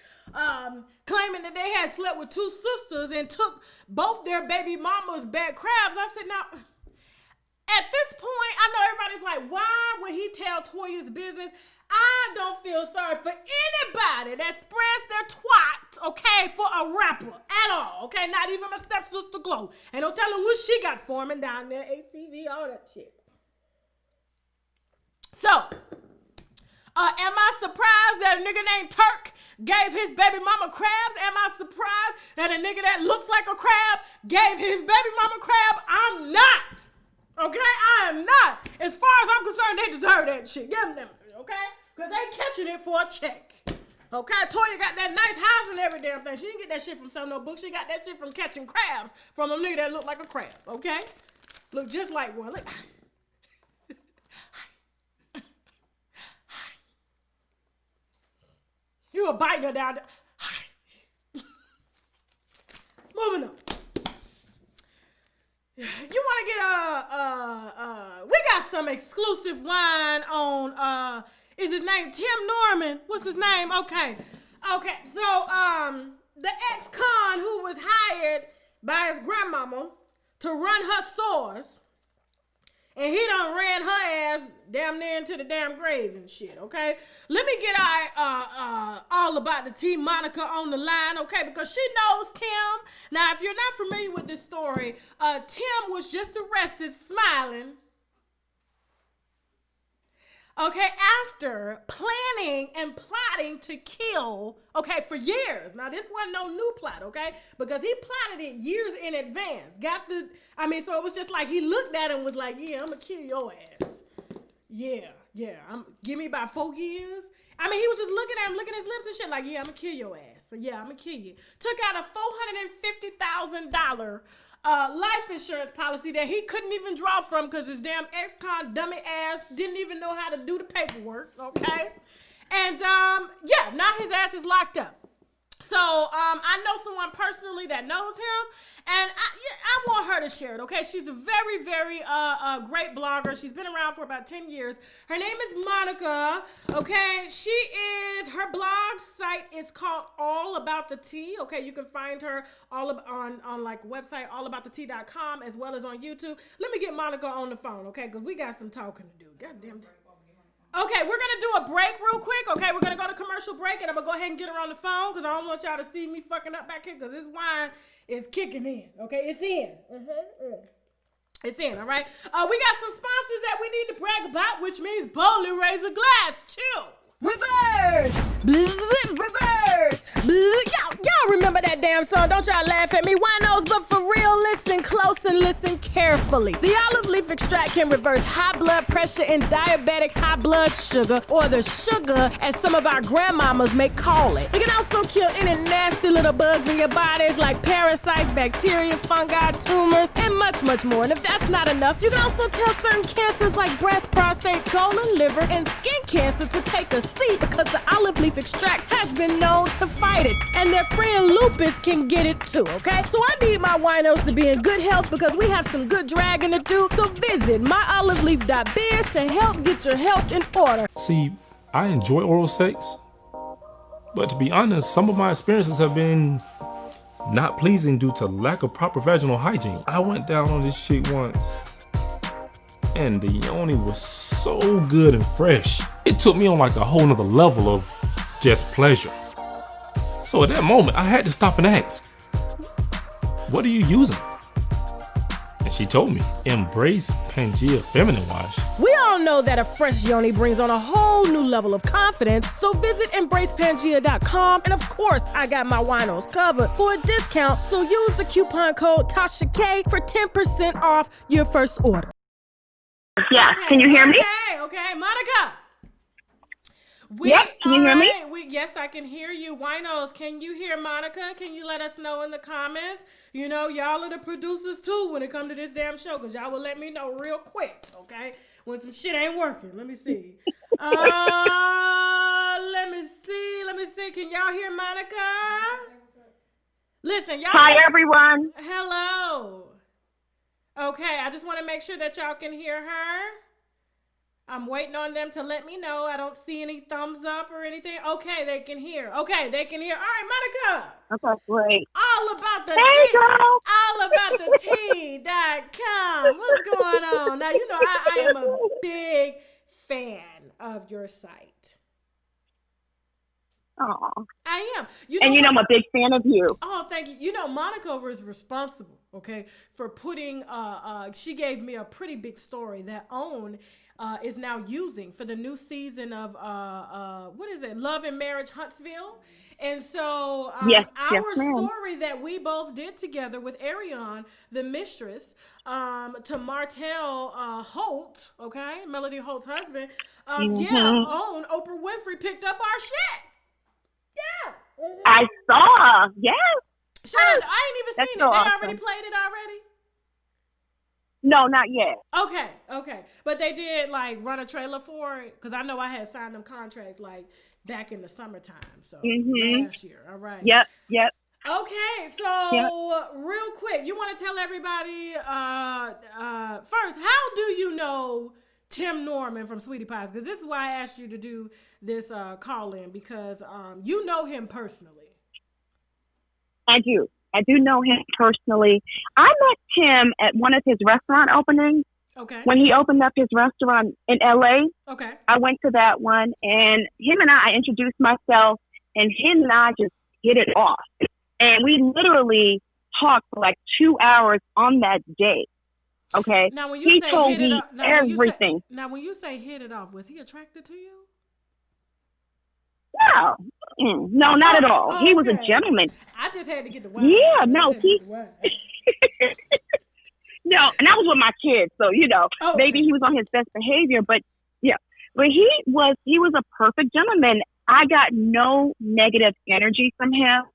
claiming that they had slept with 2 sisters and took both their baby mama's bad crabs. I said, now, at this point, I know everybody's like, why would he tell Toya's business? I don't feel sorry for anybody that spreads their twat, okay, for a rapper at all, okay? Not even my stepsister Glow. And don't tell them what she got forming down there, HPV, all that shit. So, am I surprised that a nigga named Turk gave his baby mama crabs? Am I surprised that a nigga that looks like a crab gave his baby mama crab? I'm not, okay? I am not. As far as I'm concerned, they deserve that shit. Give them, okay? Because they catching it for a check. Okay? Toya got that nice house and every damn thing. She didn't get that shit from selling no books. She got that shit from catching crabs from a nigga that looked like a crab. Okay? Look just like one. Look. You were biting her down there. Moving on. You want to get we got some exclusive wine on, is his name Tim Norman? What's his name? Okay. So, the ex-con who was hired by his grandmama to run her stores, and he done ran her ass damn near into the damn grave and shit, okay? Let me get all about the T Monica on the line, okay? Because she knows Tim. Now, if you're not familiar with this story, Tim was just arrested smiling, okay, after planning and plotting to kill, okay, for years. Now, this wasn't no new plot, okay? Because he plotted it years in advance. So it was just like he looked at him and was like, yeah, I'm going to kill your ass. Yeah, give me about 4 years. I mean, he was just looking at him, licking his lips and shit like, yeah, I'm going to kill your ass. So, yeah, I'm going to kill you. Took out a $450,000 life insurance policy that he couldn't even draw from because his damn ex-con dummy ass didn't even know how to do the paperwork, okay? And, now his ass is locked up. So, I know someone personally that knows him, and I want her to share it, okay? She's a very, very great blogger. She's been around for about 10 years. Her name is Monica, okay? Her blog site is called All About the Tea, okay? You can find her on like website allaboutthetea.com as well as on YouTube. Let me get Monica on the phone, okay? Because we got some talking to do. Goddamn. Okay, we're going to do a break real quick, okay? We're going to go to commercial break, and I'm going to go ahead and get her on the phone because I don't want y'all to see me fucking up back here because this wine is kicking in, okay? It's in. It's in, all right? We got some sponsors that we need to brag about, which means boldly raise a glass, too. Reverse! Reverse! Y'all remember that damn song? Don't y'all laugh at me. Winos, but for real, listen close and listen carefully. The olive leaf extract can reverse high blood pressure and diabetic high blood sugar, or the sugar, as some of our grandmamas may call it. It can also kill any nasty little bugs in your bodies like parasites, bacteria, fungi, tumors, and much, much more. And if that's not enough, you can also tell certain cancers like breast, prostate, colon, liver, and skin cancer to take a seat because the olive leaf extract has been known to fight it. And their friend lupus can get it too, okay? So I need my winos to be in good health because we have some good dragging to do. So visit myoliveleaf.biz to help get your health in order. See, I enjoy oral sex, but to be honest, some of my experiences have been not pleasing due to lack of proper vaginal hygiene. I went down on this shit once, and the yoni was so good and fresh. It took me on like a whole nother level of just pleasure. So at that moment, I had to stop and ask, what are you using? And she told me, Embrace Pangea Feminine Wash. We all know that a fresh yoni brings on a whole new level of confidence, so visit embracepangea.com, and of course, I got my winos covered for a discount, so use the coupon code TASHAK for 10% off your first order. Yeah, Okay, can you hear me? Okay, Monica. Yep, can you hear me? Yes, I can hear you. Winos, can you hear Monica? Can you let us know in the comments? You know, y'all are the producers too when it comes to this damn show, because y'all will let me know real quick, okay? When some shit ain't working. Let me see. Let me see. Can y'all hear Monica? Listen, y'all. Hi, everyone. Hello. Okay, I just want to make sure that y'all can hear her. I'm waiting on them to let me know. I don't see any thumbs up or anything. Okay, they can hear. Okay, they can hear. All right, Monica. Okay, great. All about the Hey, tea. girl. All about the tea.com. What's going on? Now, you know, I am a big fan of your site. Aw. I am. I'm a big fan of you. Oh, thank you. You know, Monica was responsible, okay, for putting, she gave me a pretty big story that OWN is now using for the new season of, what is it, Love and Marriage Huntsville. And so our story that we both did together with Arion, the mistress, to Martell Holt, okay, Melody Holt's husband, OWN, Oprah Winfrey picked up our shit. Yeah. I saw. Yes. Shut up. I ain't even seen it. Awesome. They already played it already? No, not yet. Okay. But they did like run a trailer for it? Because I know I had signed them contracts like back in the summertime. So last year. All right. Yep. Okay, so real quick, you want to tell everybody first, how do you know Tim Norman from Sweetie Pies? Because this is why I asked you to do this call-in, because you know him personally. I do know him personally. I met Tim at one of his restaurant openings. Okay. When he opened up his restaurant in LA. Okay. I went to that one, and him and I introduced myself, and him and I just hit it off. And we literally talked for like 2 hours on that day. Okay. Now, when you he say told hit me it off, everything. when you say hit it off, was he attracted to you? No, not at all. He was a gentleman. I just had to get the wine. Yeah, no, no, and I was with my kids, so maybe he was on his best behavior, but he was a perfect gentleman. I got no negative energy from him.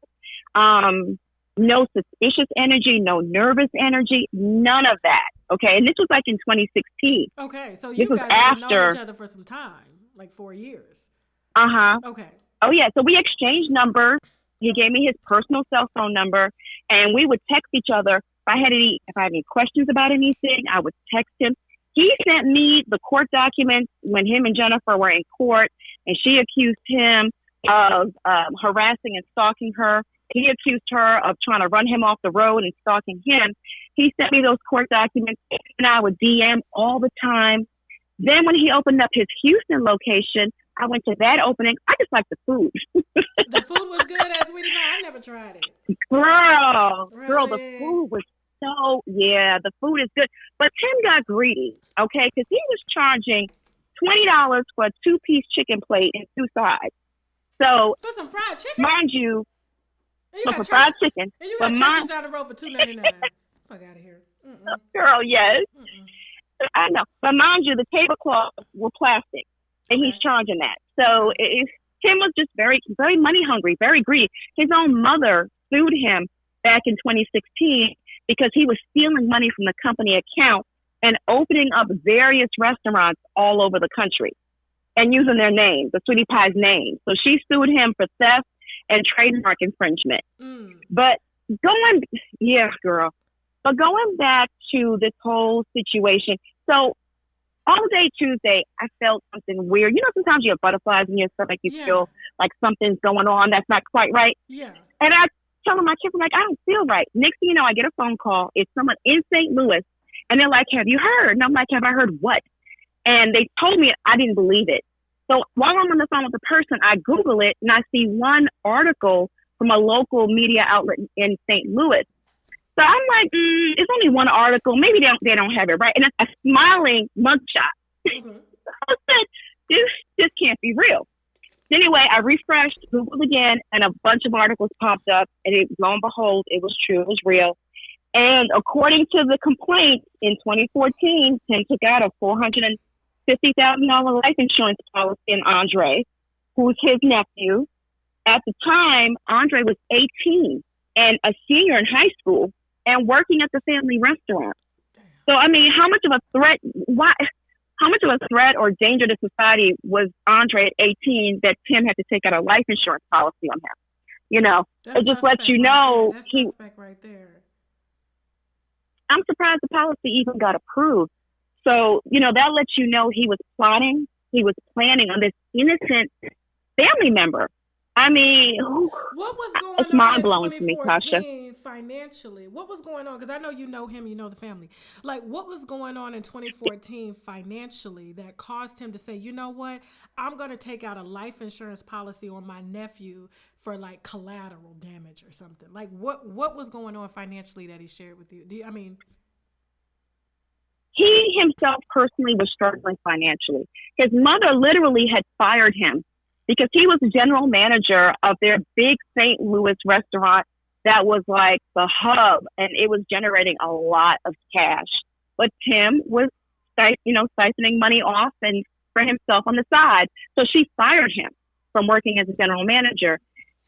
No suspicious energy, no nervous energy, none of that. Okay, and this was like in 2016. Okay, so This you was guys have known after. each other for some time, like 4 years. Okay. Oh yeah, so we exchanged numbers. He gave me his personal cell phone number, and we would text each other. If I had any questions about anything, I would text him. He sent me the court documents when him and Jennifer were in court, and she accused him of harassing and stalking her. He accused her of trying to run him off the road and stalking him. He sent me those court documents, and I would DM all the time. Then when he opened up his Houston location, I went to that opening. I just like the food. The food was good at Sweetie Pie. I never tried it. Girl, Really? the food was the food is good. But Tim got greedy, okay, because he was charging $20 for a 2-piece chicken plate and 2 sides. So, For some fried chicken? mind you, And you for got fried chicken. And you but got churches down the road for $2.99. Fuck out of here. Girl, yes. Mm-mm. I know. But mind you, the tablecloths were plastic, and he's charging that. So Tim was just very, very money hungry, very greedy. His own mother sued him back in 2016 because he was stealing money from the company account and opening up various restaurants all over the country and using their names, the Sweetie Pie's name. So she sued him for theft and trademark infringement. But going back to this whole situation, so all day Tuesday, I felt something weird. You know, sometimes you have butterflies in your stomach, you feel like something's going on that's not quite right. Yeah. And I tell my kids, I'm like, I don't feel right. Next thing you know, I get a phone call. It's someone in St. Louis. And they're like, have you heard? And I'm like, have I heard what? And they told me, I didn't believe it. So while I'm on the phone with the person, I Google it and I see one article from a local media outlet in St. Louis. So I'm like, it's only one article. Maybe they don't have it right. And it's a smiling mugshot. I said, this can't be real. Anyway, I refreshed, Googled again, and a bunch of articles popped up. And lo and behold, it was true. It was real. And according to the complaint, in 2014, Tim took out a $450,000 life insurance policy in Andre, who was his nephew. At the time, Andre was 18 and a senior in high school and working at the family restaurant. So, I mean, how much of a threat or danger to society was Andre at 18 that Tim had to take out a life insurance policy on him? You know, it just lets you know That's suspect right there. I'm surprised the policy even got approved. So, you know, that lets you know he was plotting, he was planning on this innocent family member. I mean, what was going it's on mind-blowing in to me, 2014 financially? What was going on? Because I know you know him, you know the family. Like, what was going on in 2014 financially that caused him to say, you know what, I'm going to take out a life insurance policy on my nephew for like collateral damage or something? Like, what was going on financially that he shared with you? He himself personally was struggling financially. His mother literally had fired him because he was the general manager of their big St. Louis restaurant that was like the hub, and it was generating a lot of cash. But Tim was, siphoning money off and for himself on the side. So she fired him from working as a general manager.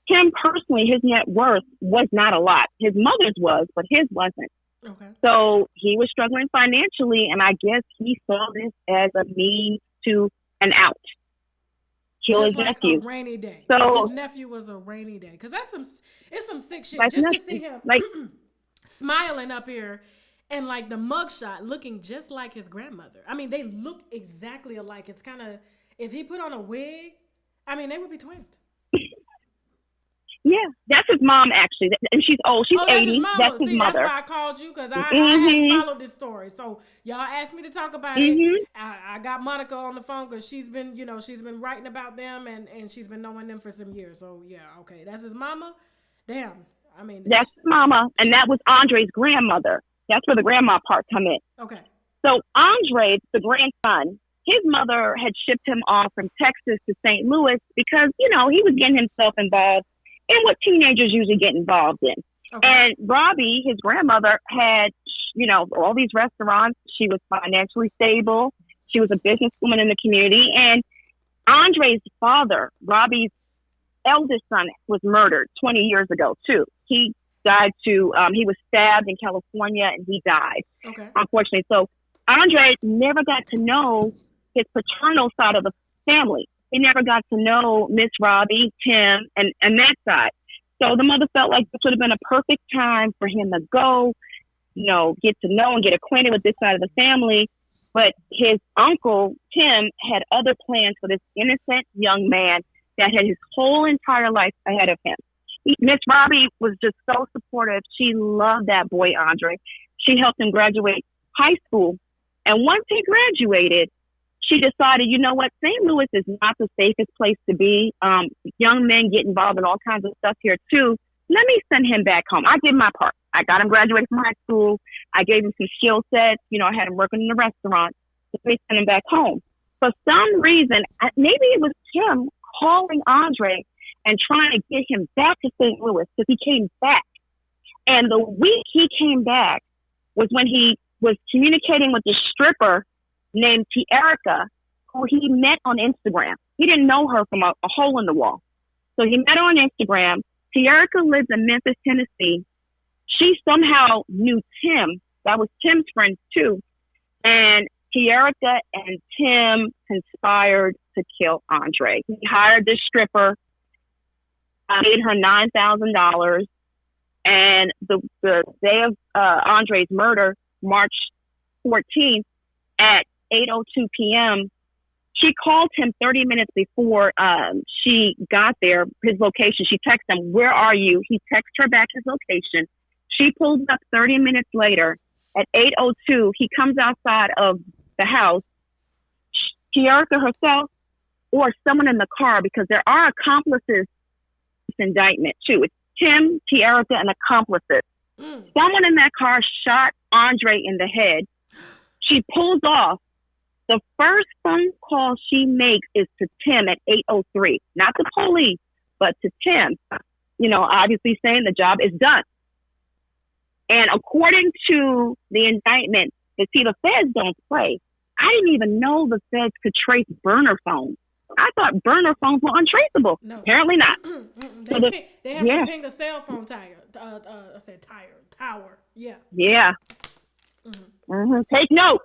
Tim personally, his net worth was not a lot. His mother's was, but his wasn't. Okay. So he was struggling financially, and I guess he saw this as a means to an out. Kill his nephew. A rainy day. So like his nephew was a rainy day, because it's some sick shit. Just to see him smiling up here, and like the mugshot looking just like his grandmother. I mean, they look exactly alike. It's kind of, if he put on a wig, I mean, they would be twins. Yeah, that's his mom actually, and she's old. She's 80. That's his mother. That's why I called you, because I hadn't followed this story. So y'all asked me to talk about it. I got Monica on the phone because she's been writing about them and she's been knowing them for some years. So yeah, okay, that's his mama. Damn, I mean that's his mama, and that was Andre's grandmother. That's where the grandma part come in. Okay. So Andre, the grandson, his mother had shipped him off from Texas to St. Louis because he was getting himself involved in what teenagers usually get involved in. Okay. And Robbie, his grandmother, had, all these restaurants. She was financially stable. She was a businesswoman in the community. And Andre's father, Robbie's eldest son, was murdered 20 years ago, too. He he was stabbed in California and he died, Okay. unfortunately. So Andre never got to know his paternal side of the family. He never got to know Miss Robbie, Tim, and that side. So the mother felt like this would have been a perfect time for him to go, get to know and get acquainted with this side of the family. But his uncle, Tim, had other plans for this innocent young man that had his whole entire life ahead of him. Miss Robbie was just so supportive. She loved that boy, Andre. She helped him graduate high school. And once he graduated, she decided, you know what, St. Louis is not the safest place to be. Young men get involved in all kinds of stuff here too. Let me send him back home. I did my part. I got him graduated from high school. I gave him some skill sets. I had him working in a restaurant. Let me send him back home. For some reason, maybe it was Tim calling Andre and trying to get him back to St. Louis because he came back. And the week he came back was when he was communicating with this stripper named Tierica, who he met on Instagram. He didn't know her from a hole in the wall. So he met her on Instagram. Tierica lives in Memphis, Tennessee. She somehow knew Tim. That was Tim's friend too. And Tierica and Tim conspired to kill Andre. He hired this stripper, paid her $9,000. And the day of Andre's murder, March 14th, at 8:02 p.m., she called him 30 minutes before she got there, his location. She texted him, "Where are you?" He texted her back his location. She pulled up 30 minutes later. At 8:02, he comes outside of the house. Tierica herself or someone in the car, because there are accomplices in this indictment too. It's Tim, Tierica, and accomplices. Someone in that car shot Andre in the head. She pulls off. The first phone call she makes is to Tim at 8:03, not the police, but to Tim, obviously saying the job is done. And according to the indictment, the feds don't play. I didn't even know the feds could trace burner phones. I thought burner phones were untraceable. No. Apparently not. They have to ping a cell phone tower. Yeah. Yeah. Take note.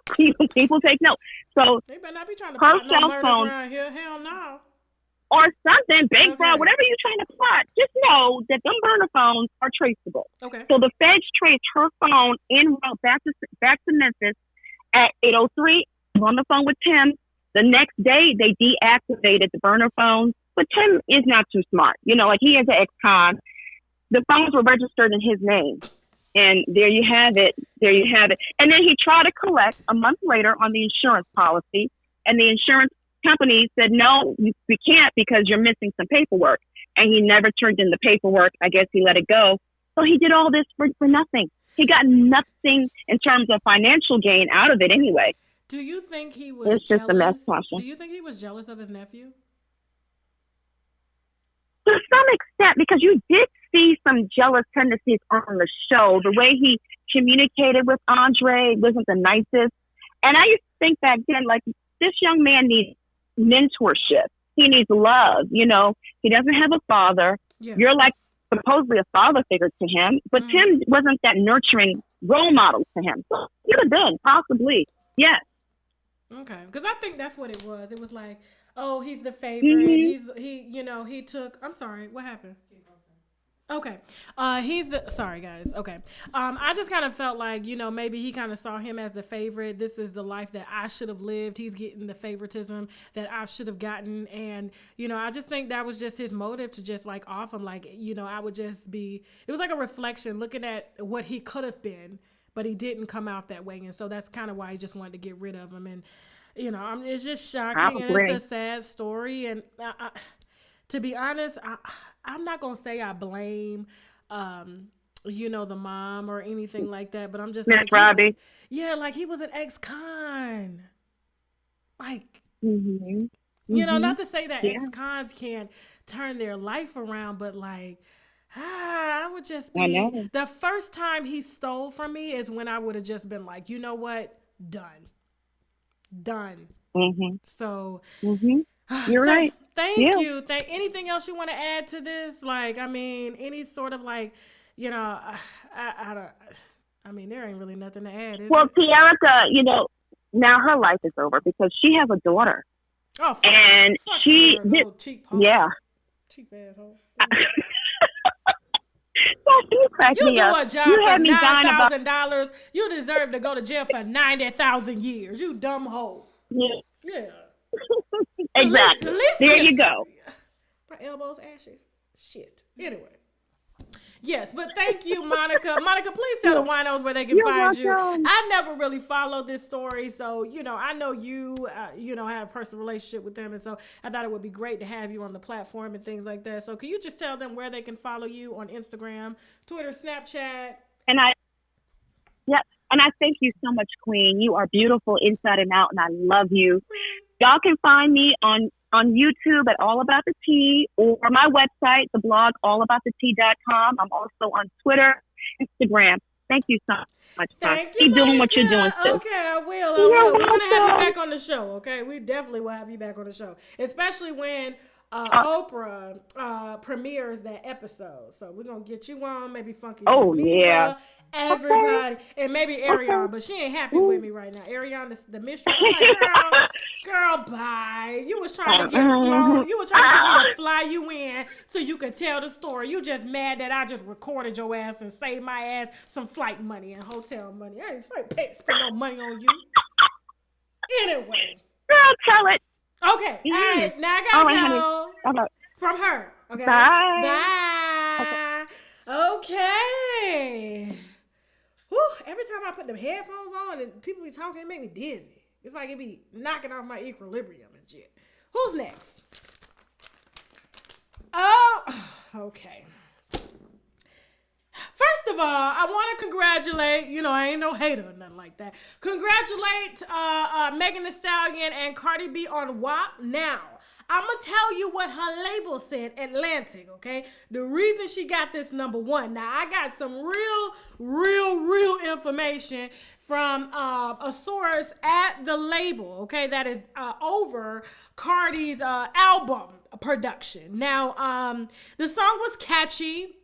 People take note. So they better not be trying to her plot cell no murders phone around here. Hell no. Or something, bank fraud, whatever you're trying to plot. Just know that them burner phones are traceable. Okay. So the feds traced her phone en route back to Memphis at 8:03. On the phone with Tim. The next day, they deactivated the burner phones. But Tim is not too smart. He is an ex-con. The phones were registered in his name. And there you have it. And then he tried to collect a month later on the insurance policy. And the insurance company said, no, we can't because you're missing some paperwork. And he never turned in the paperwork. I guess he let it go. So he did all this for nothing. He got nothing in terms of financial gain out of it anyway. Do you think he was jealous? Just a mess, Tasha. Do you think he was jealous of his nephew? To some extent, because you did see some jealous tendencies on the show. The way he communicated with Andre wasn't the nicest. And I used to think back then, like, this young man needs mentorship. He needs love. He doesn't have a father. Yeah. You're like supposedly a father figure to him. But Tim wasn't that nurturing role model to him. So he could have been, possibly. Yes. Okay, because I think that's what it was. It was like, oh, he's the favorite. He took. I'm sorry, what happened? Okay, sorry guys. Okay, I just kind of felt like maybe he kind of saw him as the favorite. This is the life that I should have lived. He's getting the favoritism that I should have gotten, and I just think that was just his motive to just like off him. Like I would just be. It was like a reflection, looking at what he could have been. But he didn't come out that way, and so that's kind of why he just wanted to get rid of him. And it's just shocking, and it's a sad story. And to be honest, I'm not gonna say I blame, the mom or anything like that. But I'm just Miss Robbie. Like he was an ex-con. Like, not to say that ex-cons can't turn their life around, but like. I would just be, the first time he stole from me is when I would have just been like, you know what? Done. So you're right. Thank you. Anything else you want to add to this? Like, I mean, any sort of like you know, I don't. I mean, there ain't really nothing to add, is Well, it? Tierica, now her life is over because she has a daughter. Oh, fuck And fuck she Tierica, old cheap hoe. yeah. Cheap asshole. You crack You me do up. a job You for had me dying about $9,000. You deserve to go to jail for 90,000 years. You dumb hoe. yeah. Yeah. Exactly. At least There kiss you go. her. My elbows ashy. Shit. Anyway. Yes, but thank you, Monica. Monica, please tell the winos where they can You're find you. welcome. I never really followed this story, so I know you, had a personal relationship with them, and so I thought it would be great to have you on the platform and things like that. So, can you just tell them where they can follow you on Instagram, Twitter, Snapchat? And I thank you so much, Queen. You are beautiful inside and out, and I love you. Y'all can find me on YouTube at All About the Tea, or my website, the blog, allaboutthetea.com. I'm also on Twitter, Instagram. Thank you so much. Thank you, Keep doing what you're doing, Monica. sis. Okay, I will. You're We're going to have you welcome. back on the show, okay? We definitely will have you back on the show, especially when Oprah premieres that episode. So we're going to get you on, maybe Funky Geneva, yeah. everybody, and maybe Ariana, but she ain't happy with me right now. Ariana, the mistress, I'm like, girl, bye. You was trying to get flown. You were trying to get me to fly you in so you could tell the story. You just mad that I just recorded your ass and saved my ass some flight money and hotel money. I ain't spend no money on you. Anyway. Girl, tell it. Okay. All right. Now I gotta go. Honey. Okay. From her. Okay. Bye. Bye. Okay. Whew, every time I put the headphones on and people be talking, it make me dizzy. It's like it be knocking off my equilibrium and shit. Who's next? Oh, okay. First of all, I want to congratulate, I ain't no hater or nothing like that. Congratulate Megan Thee Stallion and Cardi B on WAP. Now, I'm going to tell you what her label said, Atlantic, okay? The reason she got this #1. Now, I got some real information from a source at the label, okay, that is over Cardi's album production. Now, the song was catchy.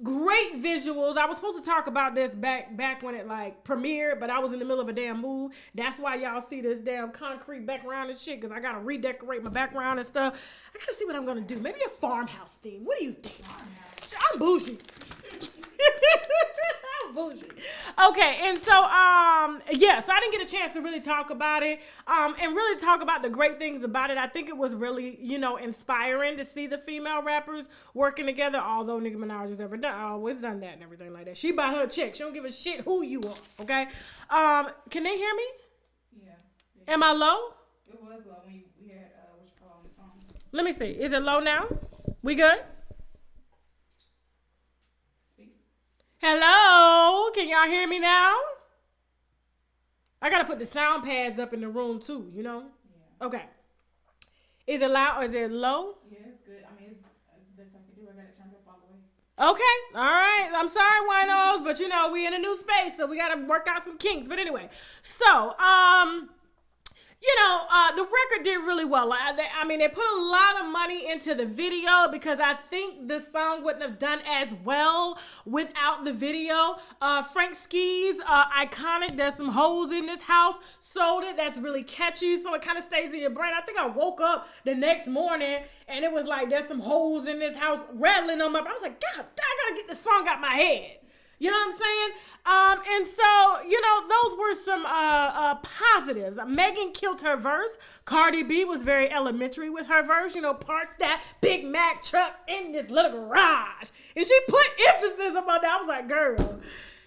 Great visuals. I was supposed to talk about this back when it premiered, but I was in the middle of a damn move. That's why y'all see this damn concrete background and shit, because I gotta redecorate my background and stuff. I gotta see what I'm gonna do. Maybe a farmhouse theme. What do you think? I'm bougie. I'm bougie. Okay, and so yes, I didn't get a chance to really talk about it and really talk about the great things about it. I think it was really, inspiring to see the female rappers working together, although Nicki Minaj has always done that and everything like that. She bought her a check. She don't give a shit who you are, okay? Can they hear me? Yeah. Am I low? It was low when we had what you call on the phone. Let me see. Is it low now? We good? Hello, can y'all hear me now? I gotta put the sound pads up in the room too, Yeah. Okay. Is it loud or is it low? Yeah, it's good. I mean, it's the best I can do. I got it turned up all the way. Okay, all right. I'm sorry, winos, but we in a new space, so we gotta work out some kinks. But anyway, so the record did really well. They put a lot of money into the video because I think the song wouldn't have done as well without the video. Frank Ski's iconic, There's Some Holes in This House, sold it. That's really catchy, so it kind of stays in your brain. I think I woke up the next morning and it was like, there's some holes in this house rattling on my brain. I was like, God, I gotta get this song out my head. You know what I'm saying? And so, those were some positives. Megan killed her verse. Cardi B was very elementary with her verse. Parked that Big Mac truck in this little garage. And she put emphasis about that. I was like, girl,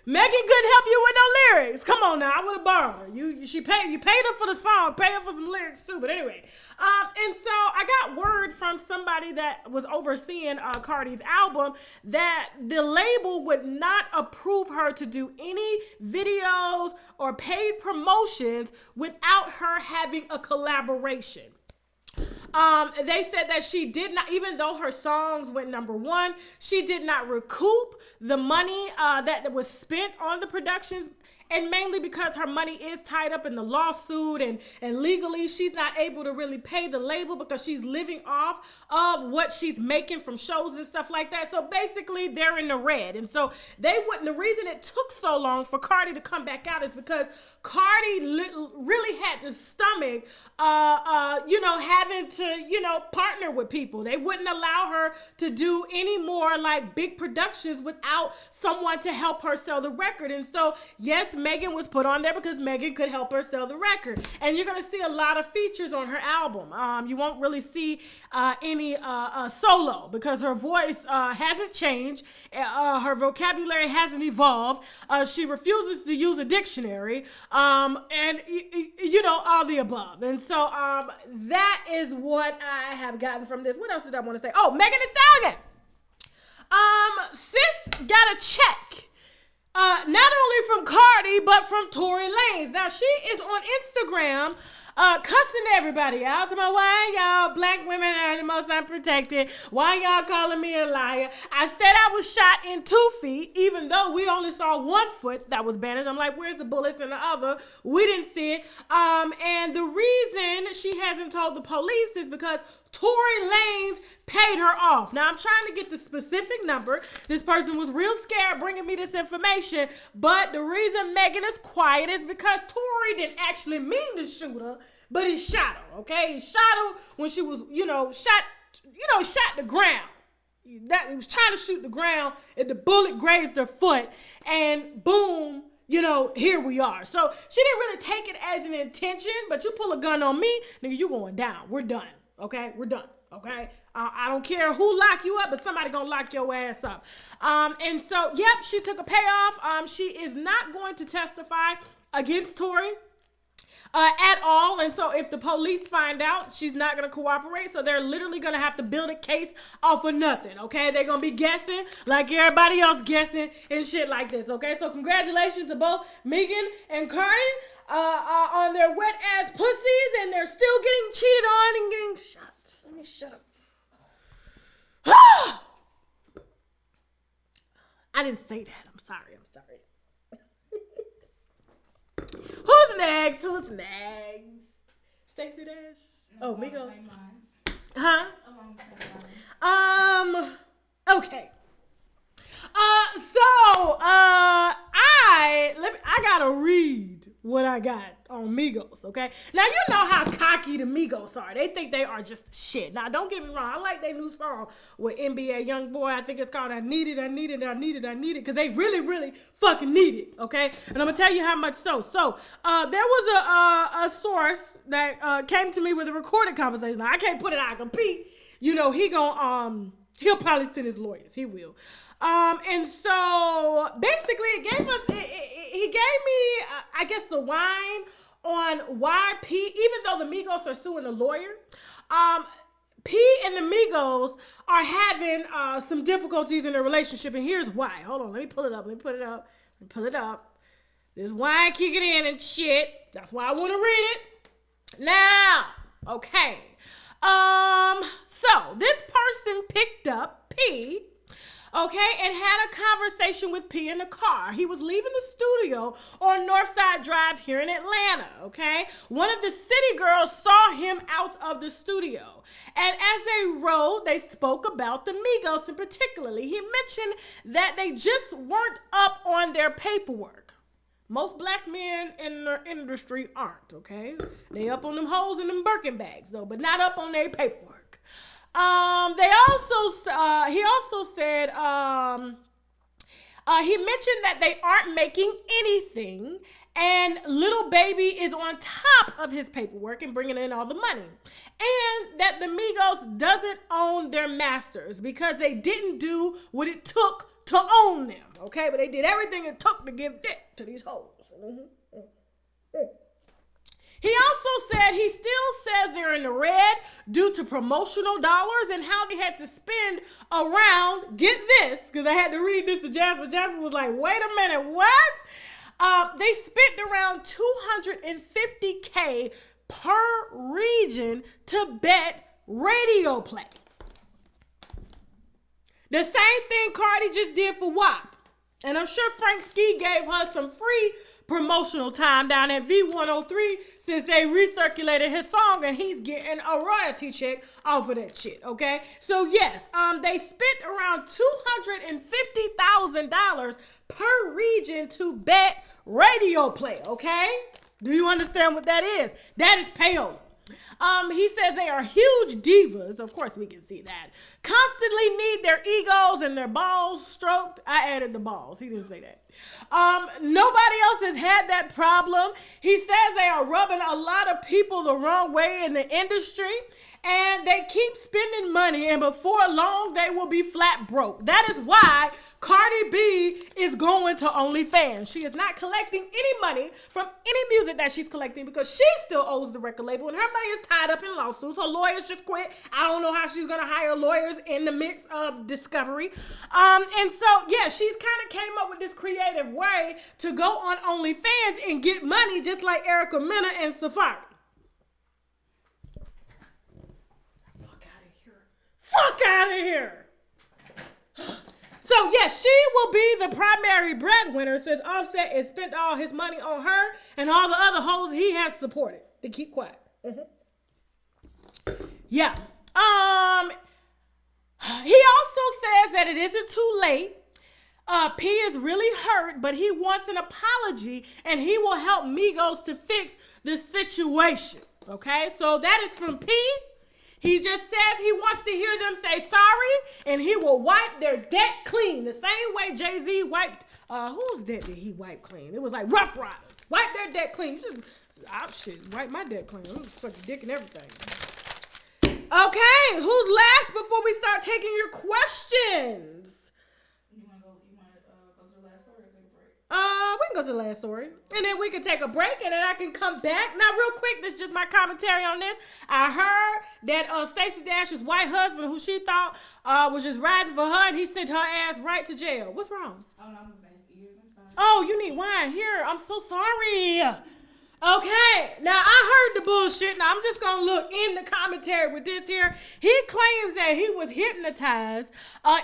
Megan couldn't help you with no lyrics. Come on now, I would have borrowed her. You paid her for the song, pay her for some lyrics too. But anyway, and so I got word from somebody that was overseeing Cardi's album that the label would not approve her to do any videos or paid promotions without her having a collaboration. They said that she did not, even though her songs went #1, she did not recoup the money that was spent on the productions And mainly because her money is tied up in the lawsuit and legally she's not able to really pay the label because she's living off of what she's making from shows and stuff like that. So basically they're in the red. And so the reason it took so long for Cardi to come back out is because Cardi really had to stomach, having to, partner with people. They wouldn't allow her to do any more like big productions without someone to help her sell the record. And so, yes, Megan was put on there because Megan could help her sell the record. And you're going to see a lot of features on her album. You won't really see any solo because her voice hasn't changed. Her vocabulary hasn't evolved. She refuses to use a dictionary. And all the above. And so that is what I have gotten from this. What else did I want to say? Oh, Megan Thee Stallion. Sis got a check. Not only from Cardi, but from Tory Lanez. Now, she is on Instagram cussing everybody out. To my, why y'all black women are the most unprotected? Why y'all calling me a liar? I said I was shot in 2 feet, even though we only saw 1 foot that was bandaged. I'm like, where's the bullets in the other? We didn't see it. And the reason she hasn't told the police is because Tory Lanez paid her off. Now, I'm trying to get the specific number. This person was real scared bringing me this information, but the reason Megan is quiet is because Tory didn't actually mean to shoot her, but he shot her, okay? He shot her when she was, shot the ground. He was trying to shoot the ground, and the bullet grazed her foot, and boom, here we are. So she didn't really take it as an intention, but you pull a gun on me, nigga, you going down. We're done. Okay, we're done. Okay, I don't care who lock you up, but somebody gonna lock your ass up. And so, yep, she took a payoff. She is not going to testify against Tory at all. And so if the police find out, she's not going to cooperate. So they're literally going to have to build a case off of nothing. Okay. They're going to be guessing like everybody else guessing and shit like this. Okay. So congratulations to both Megan and Cardi on their wet ass pussies. And they're still getting cheated on and getting shot. Let me shut up. I didn't say that. I'm sorry. Who's next? Stacey Dash? Oh, Migos. Huh? Okay. I gotta read what I got on Migos, okay? Now, you know how cocky the Migos are. They think they are just shit. Now, don't get me wrong. I like their new song with NBA Youngboy. I think it's called I Need It, because they really, really fucking need it, okay? And I'm gonna tell you how much so. So, there was a source that came to me with a recorded conversation. Now, I can't put it out, compete. He'll probably send his lawyers. He will. And so basically he gave me, I guess, the wine on why P, even though the Migos are suing the lawyer, P and the Migos are having some difficulties in their relationship. And here's why. Hold on. Let me pull it up. This wine kicking in and shit. That's why I want to read it. Now, okay. So this person picked up P, okay, and had a conversation with P in the car. He was leaving the studio on Northside Drive here in Atlanta, okay? One of the city girls saw him out of the studio. And as they rode, they spoke about the Migos in particularly. He mentioned that they just weren't up on their paperwork. Most black men in the industry aren't, okay? They up on them hoes in them Birkin bags, though, but not up on their paperwork. He also said, he mentioned that they aren't making anything and Lil Baby is on top of his paperwork and bringing in all the money. And that the Migos doesn't own their masters because they didn't do what it took to own them, okay? But they did everything it took to give dick to these hoes. He also said he still says they're in the red due to promotional dollars and how they had to spend around, get this, because I had to read this to Jasmine. Jasmine was like, wait a minute, what? They spent around $250K per region to bet radio play. The same thing Cardi just did for WAP. And I'm sure Frank Ski gave her some free promotional time down at V103 since they recirculated his song, and he's getting a royalty check off of that shit, okay? So yes, they spent around $250,000 per region to bet radio play, okay? Do you understand what that is? That is payola. He says they are huge divas. Of course, we can see that. Constantly need their egos and their balls stroked. I added the balls. He didn't say that. Nobody else has had that problem. He says they are rubbing a lot of people the wrong way in the industry, and they keep spending money, and before long, they will be flat broke. That is why Cardi B is going to OnlyFans. She is not collecting any money from any music that she's collecting because she still owes the record label, and her money is tied up in lawsuits. Her lawyers just quit. I don't know how she's going to hire lawyers in the mix of discovery. And so, yeah, she's kind of came up with this creative way to go on OnlyFans and get money just like Erica Mena and Safari. Fuck out of here. So, yes, she will be the primary breadwinner since Offset has spent all his money on her and all the other hoes he has supported. To keep quiet. Yeah. He also says that it isn't too late. P is really hurt, but he wants an apology, and he will help Migos to fix the situation. Okay? So, that is from P. He just says he wants to hear them say sorry, and he will wipe their debt clean. The same way Jay-Z wiped, whose debt did he wipe clean? It was like Rough Riders. Wipe their debt clean. Wipe my debt clean. I'm sucking dick and everything. Okay, who's last before we start taking your questions? You want to go to the last story or take a break? We can go to the last story, and then we can take a break, and then I can come back. Now, real quick, this is just my commentary on this. I heard that Stacey Dash's white husband, who she thought was just riding for her, and he sent her ass right to jail. What's wrong? Oh, no, I'm looking at his ears. I'm sorry. Oh, you need wine. Here, I'm so sorry. Okay, now I heard the bullshit. Now I'm just gonna look in the commentary with this here. He claims that he was hypnotized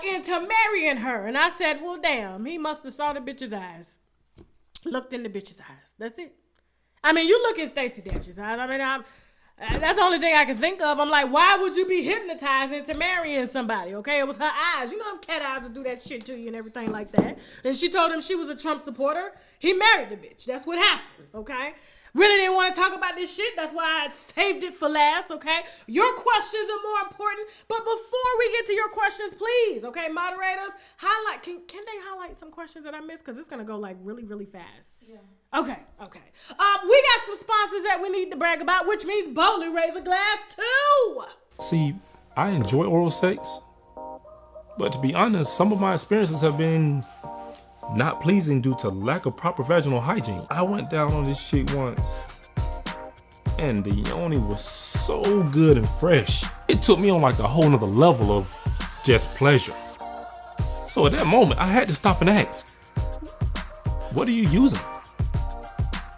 into marrying her. And I said, well, damn, he must have saw the bitch's eyes. Looked in the bitch's eyes. That's it. I mean, you look at Stacey Dash's eyes. I mean, that's the only thing I can think of. I'm like, why would you be hypnotized into marrying somebody? Okay, it was her eyes. You know them cat eyes will do that shit to you and everything like that. And she told him she was a Trump supporter. He married the bitch. That's what happened, okay? Really didn't want to talk about this shit. That's why I saved it for last, okay? Your questions are more important. But before we get to your questions, please, okay, moderators, highlight. Can they highlight some questions that I missed? Because it's going to go like really, really fast. Yeah. Okay. We got some sponsors that we need to brag about, which means boldly raise a glass too. See, I enjoy oral sex, but to be honest, some of my experiences have been not pleasing due to lack of proper vaginal hygiene. I went down on this shit once, and the yoni was so good and fresh. It took me on like a whole nother level of just pleasure. So at that moment, I had to stop and ask, what are you using?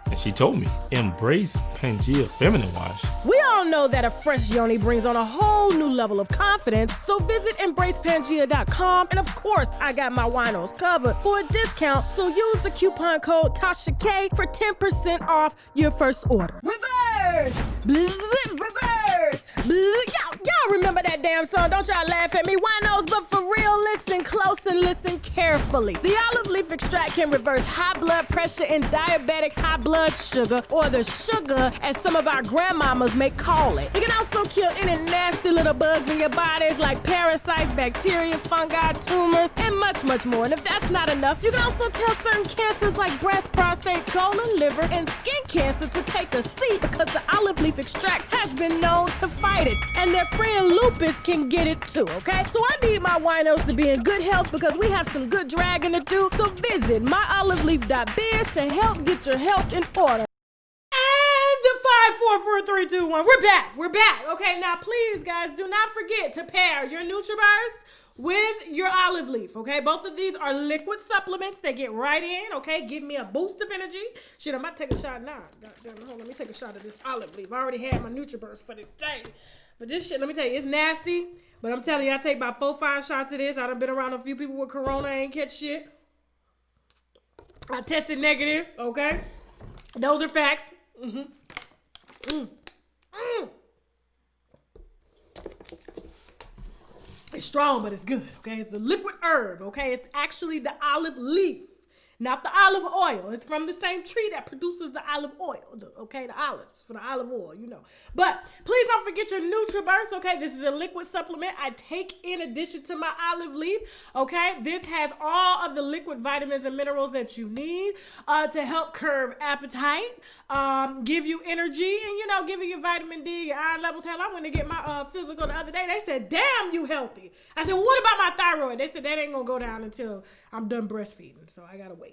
And she told me, Embrace Pangea Feminine Wash. We all know that a fresh yoni brings on a whole new level of confidence, so visit embracepangea.com, and of course, I got my winos covered for a discount, so use the coupon code TASHAK for 10% off your first order. Reverse! Bzz, reverse! Bzz. Y'all remember that damn song, don't y'all laugh at me, winos, but for real, listen close and listen carefully. The olive leaf extract can reverse high blood pressure and diabetic high blood sugar, or the sugar as some of our grandmamas may call it. It can also kill any nasty little bugs in your bodies like parasites, bacteria, fungi, tumors, and much, much more. And if that's not enough, you can also tell certain cancers like breast, prostate, colon, liver, and skin cancer to take a seat because the olive leaf extract has been known to fight it. And their friend lupus can get it too, okay? So I need my winos to be in good health because we have some good dragging to do. So visit myoliveleaf.biz to help get your health in order. And 5, 4, 4, 3, 2, 1. We're back. Okay, now please, guys, do not forget to pair your NutriBurst with your olive leaf, okay? Both of these are liquid supplements. They get right in, okay? Give me a boost of energy. Shit, I'm about to take a shot now. Goddamn, hold on, let me take a shot of this olive leaf. I already had my NutriBurst for the day. But this shit, let me tell you, it's nasty. But I'm telling you, I take about 4, 5 shots of this. I done been around a few people with corona, ain't catch shit. I tested negative, okay? Those are facts. It's strong, but it's good, okay? It's a liquid herb, okay? It's actually the olive leaf, not the olive oil. It's from the same tree that produces the olive oil, okay? The olives for the olive oil, you know. But please don't forget your NutriBurst, okay? This is a liquid supplement I take in addition to my olive leaf, okay? This has all of the liquid vitamins and minerals that you need to help curb appetite, give you energy, and, you know, give you your vitamin D, your iron levels. Hell, I went to get my physical the other day. They said, damn, you healthy. I said, well, what about my thyroid? They said, that ain't going to go down until I'm done breastfeeding, so I got to wait.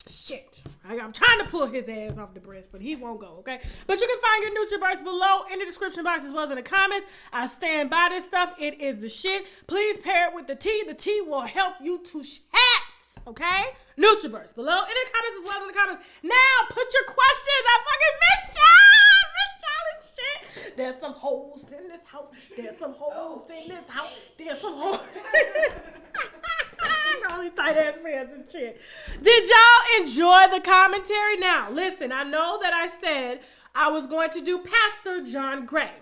Shit. I'm trying to pull his ass off the breast, but he won't go, okay? But you can find your NutriBurst below in the description box as well as in the comments. I stand by this stuff. It is the shit. Please pair it with the tea. The tea will help you to chat, okay? NutriBurst below in the comments as well as in the comments. Now, put your questions. I fucking missed y'all. Missed y'all and shit. There's some holes in this house. There's some holes in this house. There's some holes. All these tight ass pants and shit. Did y'all enjoy the commentary? Now, listen, I know that I said I was going to do Pastor John Gray,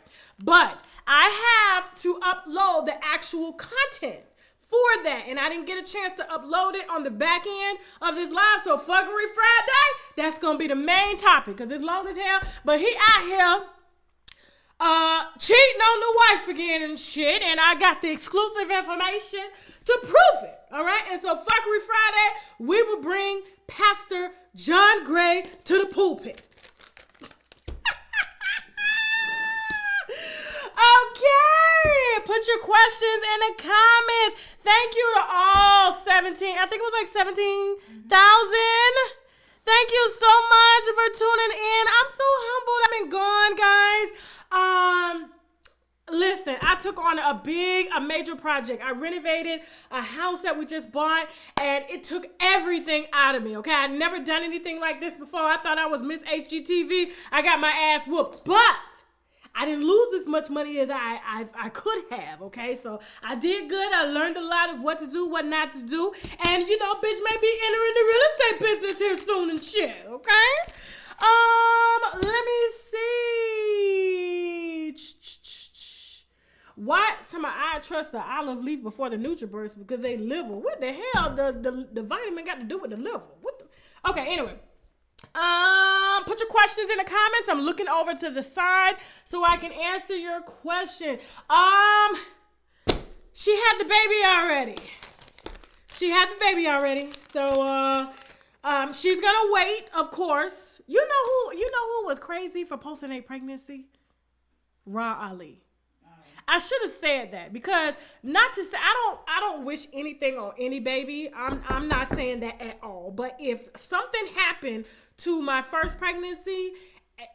but I have to upload the actual content for that, and I didn't get a chance to upload it on the back end of this live, so Fuckery Friday, that's going to be the main topic, because it's long as hell, but he out here cheating on the wife again and shit, and I got the exclusive information to prove it, all right? And so Fuckery Friday, we will bring Pastor John Gray to the pulpit. Okay, put your questions in the comments. Thank you to all 17, I think it was like 17,000. Thank you so much for tuning in. I'm so humbled. I've been gone, guys. Listen, I took on a major project. I renovated a house that we just bought, and it took everything out of me, okay? I'd never done anything like this before. I thought I was Miss HGTV. I got my ass whooped, but I didn't lose as much money as I could have, okay? So I did good. I learned a lot of what to do, what not to do, and, you know, bitch may be entering the real estate business here soon and shit, okay? Let me see. Why? Somebody, I trust the olive leaf before the NutriBurst because they liver. What the hell? The vitamin got to do with the liver? What the? Okay, anyway. Put your questions in the comments. I'm looking over to the side so I can answer your question. She had the baby already. So, she's gonna wait, of course. You know who was crazy for posting a pregnancy? Ra Ali. I should have said that because not to say I don't wish anything on any baby. I'm not saying that at all. But if something happened to my first pregnancy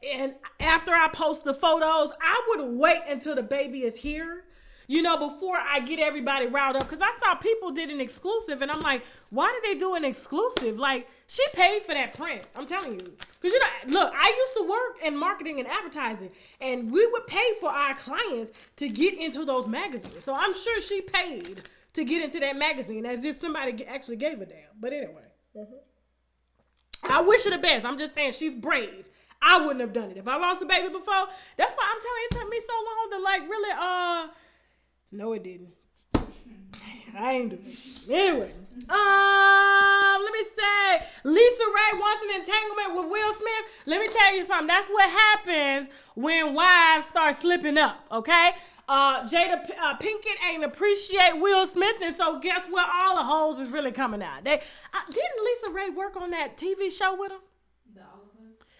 and after I post the photos, I would wait until the baby is here, you know, before I get everybody riled up. Because I saw people did an exclusive and I'm like, why did they do an exclusive? Like, she paid for that print. I'm telling you. Because, you know, look, I used to work in marketing and advertising, and we would pay for our clients to get into those magazines. So I'm sure she paid to get into that magazine as if somebody actually gave a damn. But anyway, I wish her the best. I'm just saying she's brave. I wouldn't have done it. If I lost a baby before, that's why I'm telling you, it took me so long to, like, really, no, it didn't. I ain't doing it. Anyway, let me say, Lisa Ray wants an entanglement with Will Smith. Let me tell you something. That's what happens when wives start slipping up, okay? Jada Pinkett ain't appreciate Will Smith, and so guess what? All the hoes is really coming out. Didn't Lisa Ray work on that TV show with him?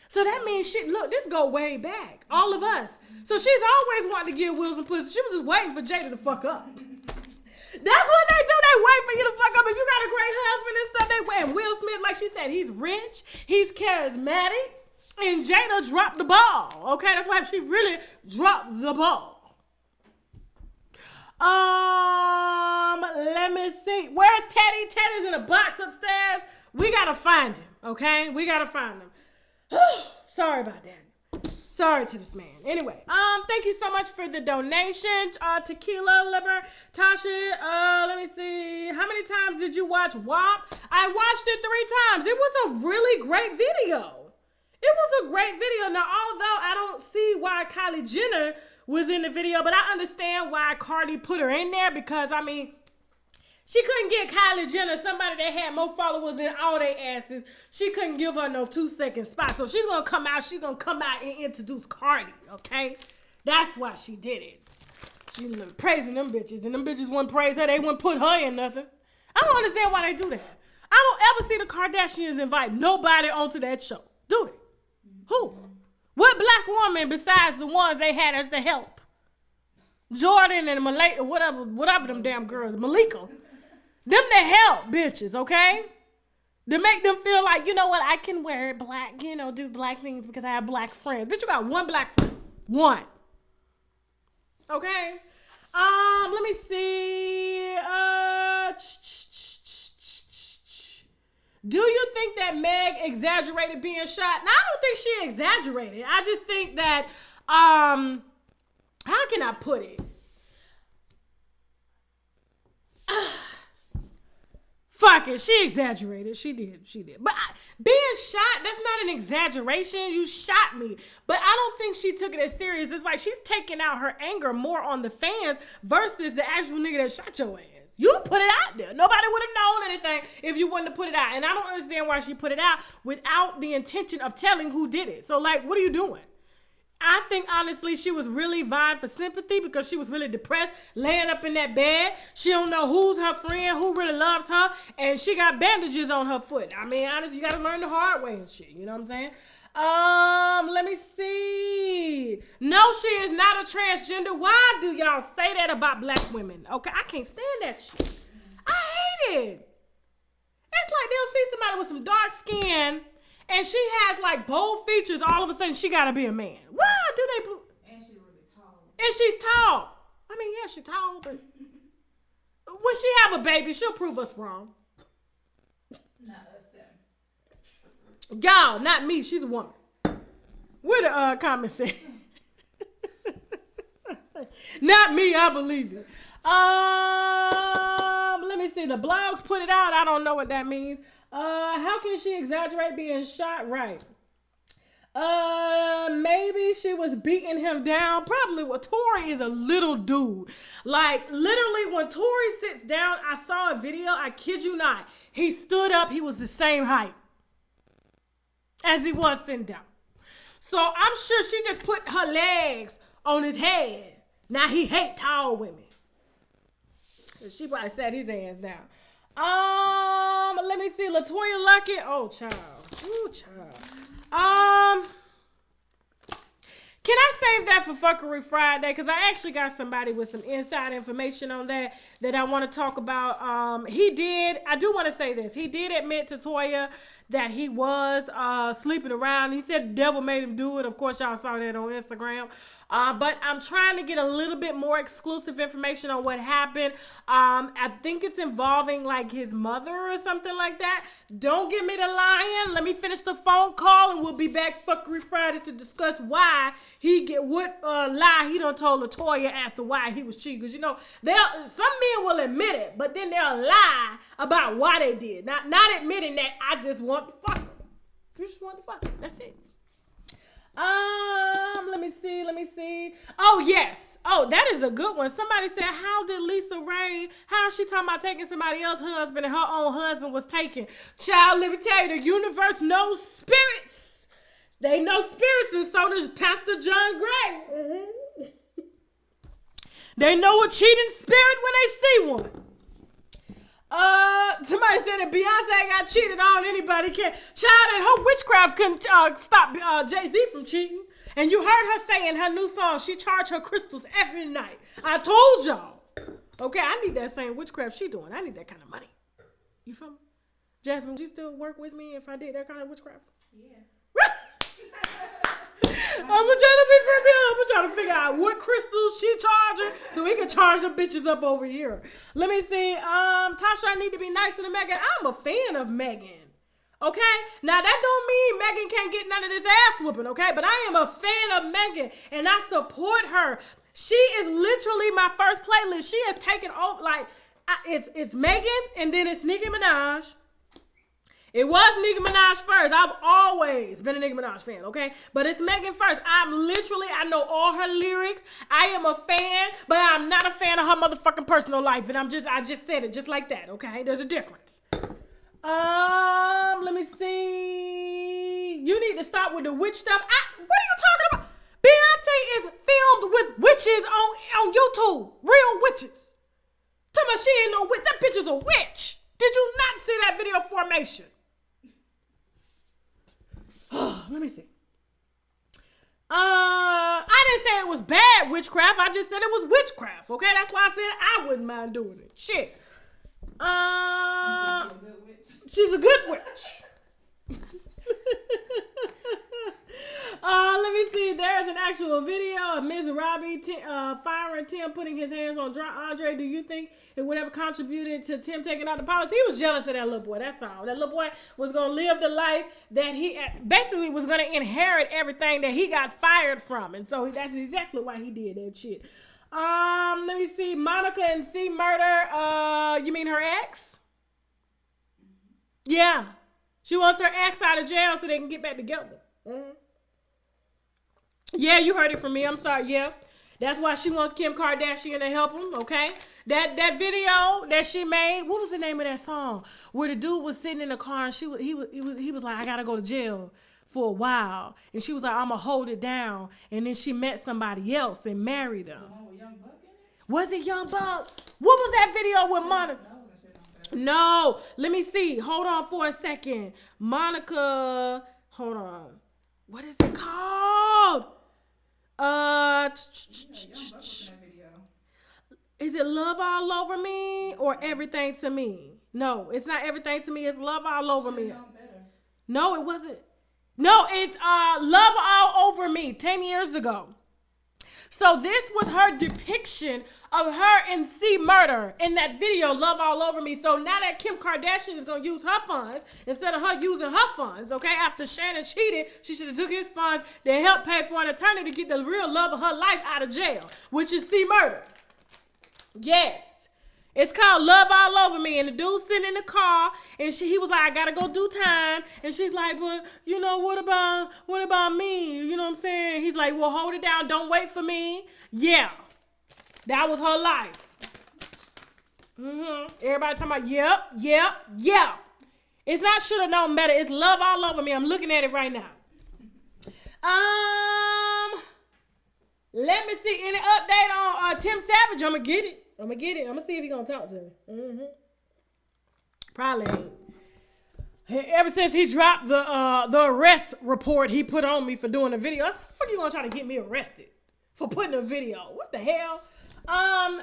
So that means shit. Look, this go way back. All of us. So she's always wanted to give Will some pussy. She was just waiting for Jada to fuck up. That's what they do. They wait for you to fuck up. If you got a great husband and stuff, they wait. And Will Smith, like she said, he's rich, he's charismatic, and Jada dropped the ball. Okay, that's why she really dropped the ball. Let me see. Where's Teddy? Teddy's in a box upstairs. We gotta find him. Okay, we gotta find him. Sorry about that. Sorry to this man. Anyway, thank you so much for the donations. Tequila Liber, Tasha, let me see. How many times did you watch WAP? I watched it 3 times. It was a really great video. It was a great video. Now, although I don't see why Kylie Jenner was in the video, but I understand why Cardi put her in there because, I mean, she couldn't get Kylie Jenner, somebody that had more followers than all their asses. She couldn't give her no 2-second spot. So she's going to come out and introduce Cardi, okay? That's why she did it. She praising them bitches, and them bitches wouldn't praise her. They wouldn't put her in nothing. I don't understand why they do that. I don't ever see the Kardashians invite nobody onto that show. Do they? Who? What black woman besides the ones they had as the help? Jordan and Malika, whatever them damn girls, Malika. Them the help bitches, okay? To make them feel like, you know what, I can wear black, do black things because I have black friends. Bitch, you got one black friend. One. Okay? Let me see. Do you think that Meg exaggerated being shot? No, I don't think she exaggerated. I just think that, how can I put it? Fuck it, she exaggerated. She did. But being shot, that's not an exaggeration. You shot me. But I don't think she took it as serious. It's like she's taking out her anger more on the fans versus the actual nigga that shot your ass. You put it out there. Nobody would have known anything if you wouldn't have put it out. And I don't understand why she put it out without the intention of telling who did it. So, like, what are you doing? I think, honestly, she was really vying for sympathy because she was really depressed, laying up in that bed. She don't know who's her friend, who really loves her, and she got bandages on her foot. I mean, honestly, you got to learn the hard way and shit. You know what I'm saying? Let me see. No, she is not a transgender. Why do y'all say that about black women? Okay, I can't stand that shit. I hate it. It's like they'll see somebody with some dark skin and she has like bold features. All of a sudden, she gotta be a man. Why do they? And she's really tall. And she's tall. I mean, yeah, she's tall, but when she have a baby, she'll prove us wrong. Not us, them. Y'all, not me. She's a woman. Where the comment say? Not me. I believe it. Let me see. The blogs put it out. I don't know what that means. How can she exaggerate being shot? Right. Maybe she was beating him down. Probably. Well, Tory is a little dude. Like, literally, when Tory sits down, I saw a video. I kid you not. He stood up. He was the same height as he was sitting down. So I'm sure she just put her legs on his head. Now he hate tall women. She probably sat his ass down. Let me see. LaToya Luckett. Oh, child. Ooh, child. Can I save that for Fuckery Friday? Because I actually got somebody with some inside information on that I want to talk about. I do want to say this. He did admit to Toya that he was sleeping around. He said the devil made him do it. Of course, y'all saw that on Instagram. But I'm trying to get a little bit more exclusive information on what happened. I think it's involving like his mother or something like that. Don't give me the lying. Let me finish the phone call and we'll be back Fuckery Friday to discuss why what lie he done told LaToya as to why he was cheating. Because, you know, some men will admit it, but then they'll lie about why they did. Not admitting that I just want to fuck her. You just want to fuck her. That's it. Let me see. Oh, yes. Oh, that is a good one. Somebody said, how did Lisa Ray, how is she talking about taking somebody else's husband and her own husband was taken? Child, let me tell you, the universe knows spirits. They know spirits, and so does Pastor John Gray. Mm-hmm. They know a cheating spirit when they see one. Somebody said that Beyonce got cheated on. Anybody can. Child, and her witchcraft couldn't stop Jay-Z from cheating. And you heard her say in her new song, she charged her crystals every night. I told y'all. Okay, I need that same witchcraft she doing. I need that kind of money. You feel me? Jasmine, would you still work with me if I did that kind of witchcraft? Yeah. I'm trying to be for real. I'm trying to figure out what crystals she charging so we can charge the bitches up over here. Let me see. Tasha, I need to be nicer to Megan. I'm a fan of Megan. Okay? Now, that don't mean Megan can't get none of this ass whooping, okay? But I am a fan of Megan, and I support her. She is literally my first playlist. She has taken over, like, it's Megan, and then it's Nicki Minaj. It was Nicki Minaj first. I've always been a Nicki Minaj fan, okay? But it's Megan first. I know all her lyrics. I am a fan, but I'm not a fan of her motherfucking personal life. And I just said it just like that, okay? There's a difference. Let me see. You need to stop with the witch stuff. What are you talking about? Beyonce is filmed with witches on YouTube. Real witches. Tell me she ain't no witch. That bitch is a witch. Did you not see that video formation? Let me see. I didn't say it was bad witchcraft. I just said it was witchcraft. Okay, that's why I said I wouldn't mind doing it. Shit. She's a good witch. Let me see. There's an actual video of Ms. Robbie firing Tim, putting his hands on Andre. Do you think it would have contributed to Tim taking out the policy? He was jealous of that little boy. That's all. That little boy was going to live the life that he basically was going to inherit everything that he got fired from. And so that's exactly why he did that shit. Let me see. Monica and C murder. You mean her ex? Yeah. She wants her ex out of jail so they can get back together. Mm-hmm. Yeah, you heard it from me. I'm sorry. Yeah. That's why she wants Kim Kardashian to help him, okay? That video that she made, what was the name of that song? Where the dude was sitting in the car and he was like, I gotta go to jail for a while. And she was like, I'm gonna hold it down. And then she met somebody else and married him. Was it Young Buck? What was that video with Monica? No, let me see. Hold on for a second. Monica, hold on. What is it called? Is it Love All Over Me or Everything to Me? No, it's not Everything to Me. It's Love All Over Me. No, it wasn't. No, it's Love All Over Me 10 years ago. So this was her depiction of her and C murder in that video, Love All Over Me. So now that Kim Kardashian is going to use her funds, instead of her using her funds, okay, after Shannon cheated, she should have took his funds to help pay for an attorney to get the real love of her life out of jail, which is C murder. Yes. It's called Love All Over Me. And the dude sitting in the car, and he was like, I gotta go do time. And she's like, but you know, what about me? You know what I'm saying? He's like, well, hold it down. Don't wait for me. Yeah. That was her life. Everybody talking about, yep. It's not should have known better. It's Love All Over Me. I'm looking at it right now. Let me see any update on Tim Savage. I'm gonna get it. I'm gonna see if he's gonna talk to me. Probably ain't. Ever since he dropped the arrest report he put on me for doing a video, how the fuck you gonna try to get me arrested for putting a video? What the hell?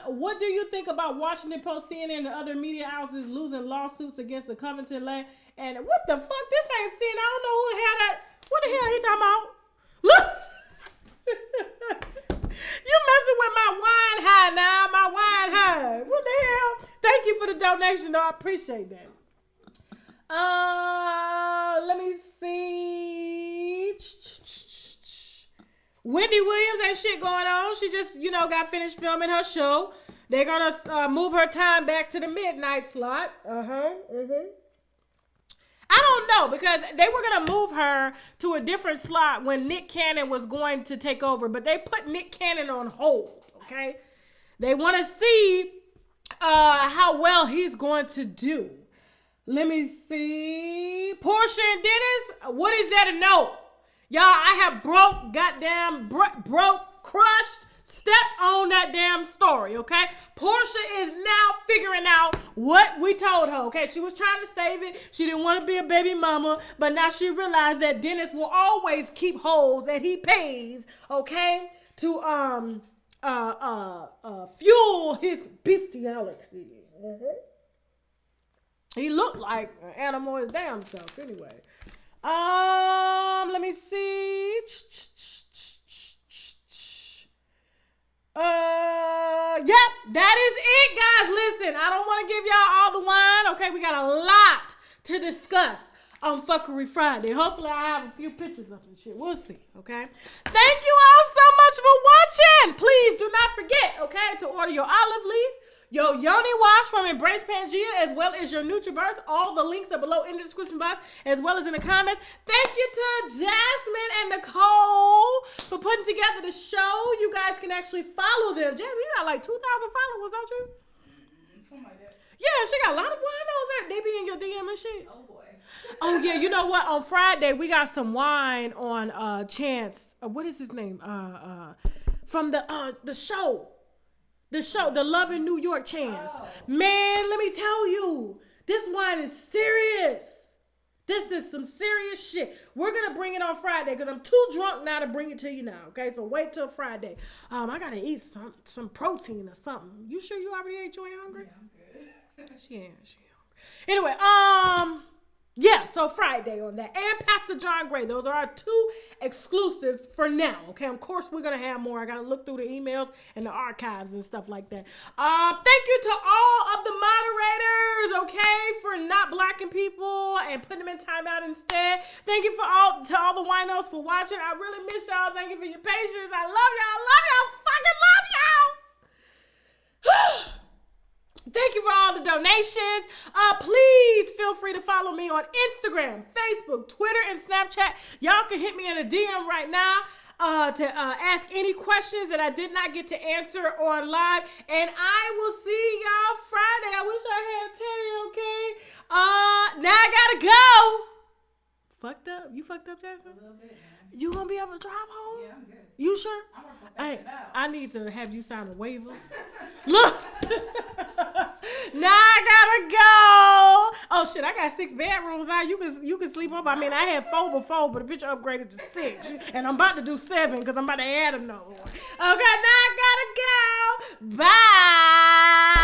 What do you think about Washington Post, CNN, and other media houses losing lawsuits against the Covington land? And what the fuck? This ain't CNN. I don't know who the hell that. What the hell he talking about? Look. You messing with my wine high now, my wine high. What the hell? Thank you for the donation, though. I appreciate that. Let me see. Wendy Williams ain't shit going on. She just, got finished filming her show. They're gonna move her time back to the midnight slot. I don't know, because they were going to move her to a different slot when Nick Cannon was going to take over, but they put Nick Cannon on hold, okay? They want to see how well he's going to do. Let me see. Portia and Dennis, what is there to know? Y'all, I have broke, crushed, step on that damn story, okay? Portia is now figuring out what we told her, okay? She was trying to save it. She didn't want to be a baby mama, but now she realized that Dennis will always keep hoes that he pays, okay, to fuel his bestiality. He looked like an animal his damn self, anyway. Let me see. Yep, that is it, guys. Listen, I don't want to give y'all all the wine. Okay, we got a lot to discuss. on Fuckery Friday. Hopefully I have a few pictures of and shit. We'll see, okay? Thank you all so much for watching. Please do not forget, okay, to order your olive leaf, your Yoni Wash from Embrace Pangea, as well as your NutriBurst. All the links are below in the description box, as well as in the comments. Thank you to Jasmine and Nicole for putting together the show. You guys can actually follow them. Jasmine, you got like 2,000 followers, don't you? Something like that. Yeah, she got a lot of winos. They be in your DM and shit. Oh boy. Oh yeah, you know what? On Friday we got some wine on Chance. What is his name? From the show. The Love in New York Chance. Oh. Man, let me tell you, this wine is serious. This is some serious shit. We're gonna bring it on Friday because I'm too drunk now to bring it to you now. Okay, so wait till Friday. I gotta eat some protein or something. You sure you already ate? You ain't hungry? Yeah, I'm good. She ain't hungry. Anyway, yeah, so Friday on that. And Pastor John Gray. Those are our 2 exclusives for now. Okay, of course we're gonna have more. I gotta look through the emails and the archives and stuff like that. Thank you to all of the moderators, okay, for not blocking people and putting them in timeout instead. Thank you to all the winos for watching. I really miss y'all. Thank you for your patience. I love y'all. Fucking love y'all. Thank you for all the donations. Please feel free to follow me on Instagram, Facebook, Twitter, and Snapchat. Y'all can hit me in a DM right now to ask any questions that I did not get to answer on live. And I will see y'all Friday. I wish I had Teddy, okay? Now I gotta go. Fucked up? You fucked up, Jasmine? A little bit, man. You gonna be able to drive home? Yeah, I'm good. You sure? I'm working on that shit out. I need to have you sign a waiver. Look. Now I gotta go. Oh shit, I got 6 bedrooms now. You can sleep up. I mean, I had 4 before, but the bitch upgraded to 6. And I'm about to do 7 because I'm about to add another one. Okay, now I gotta go. Bye.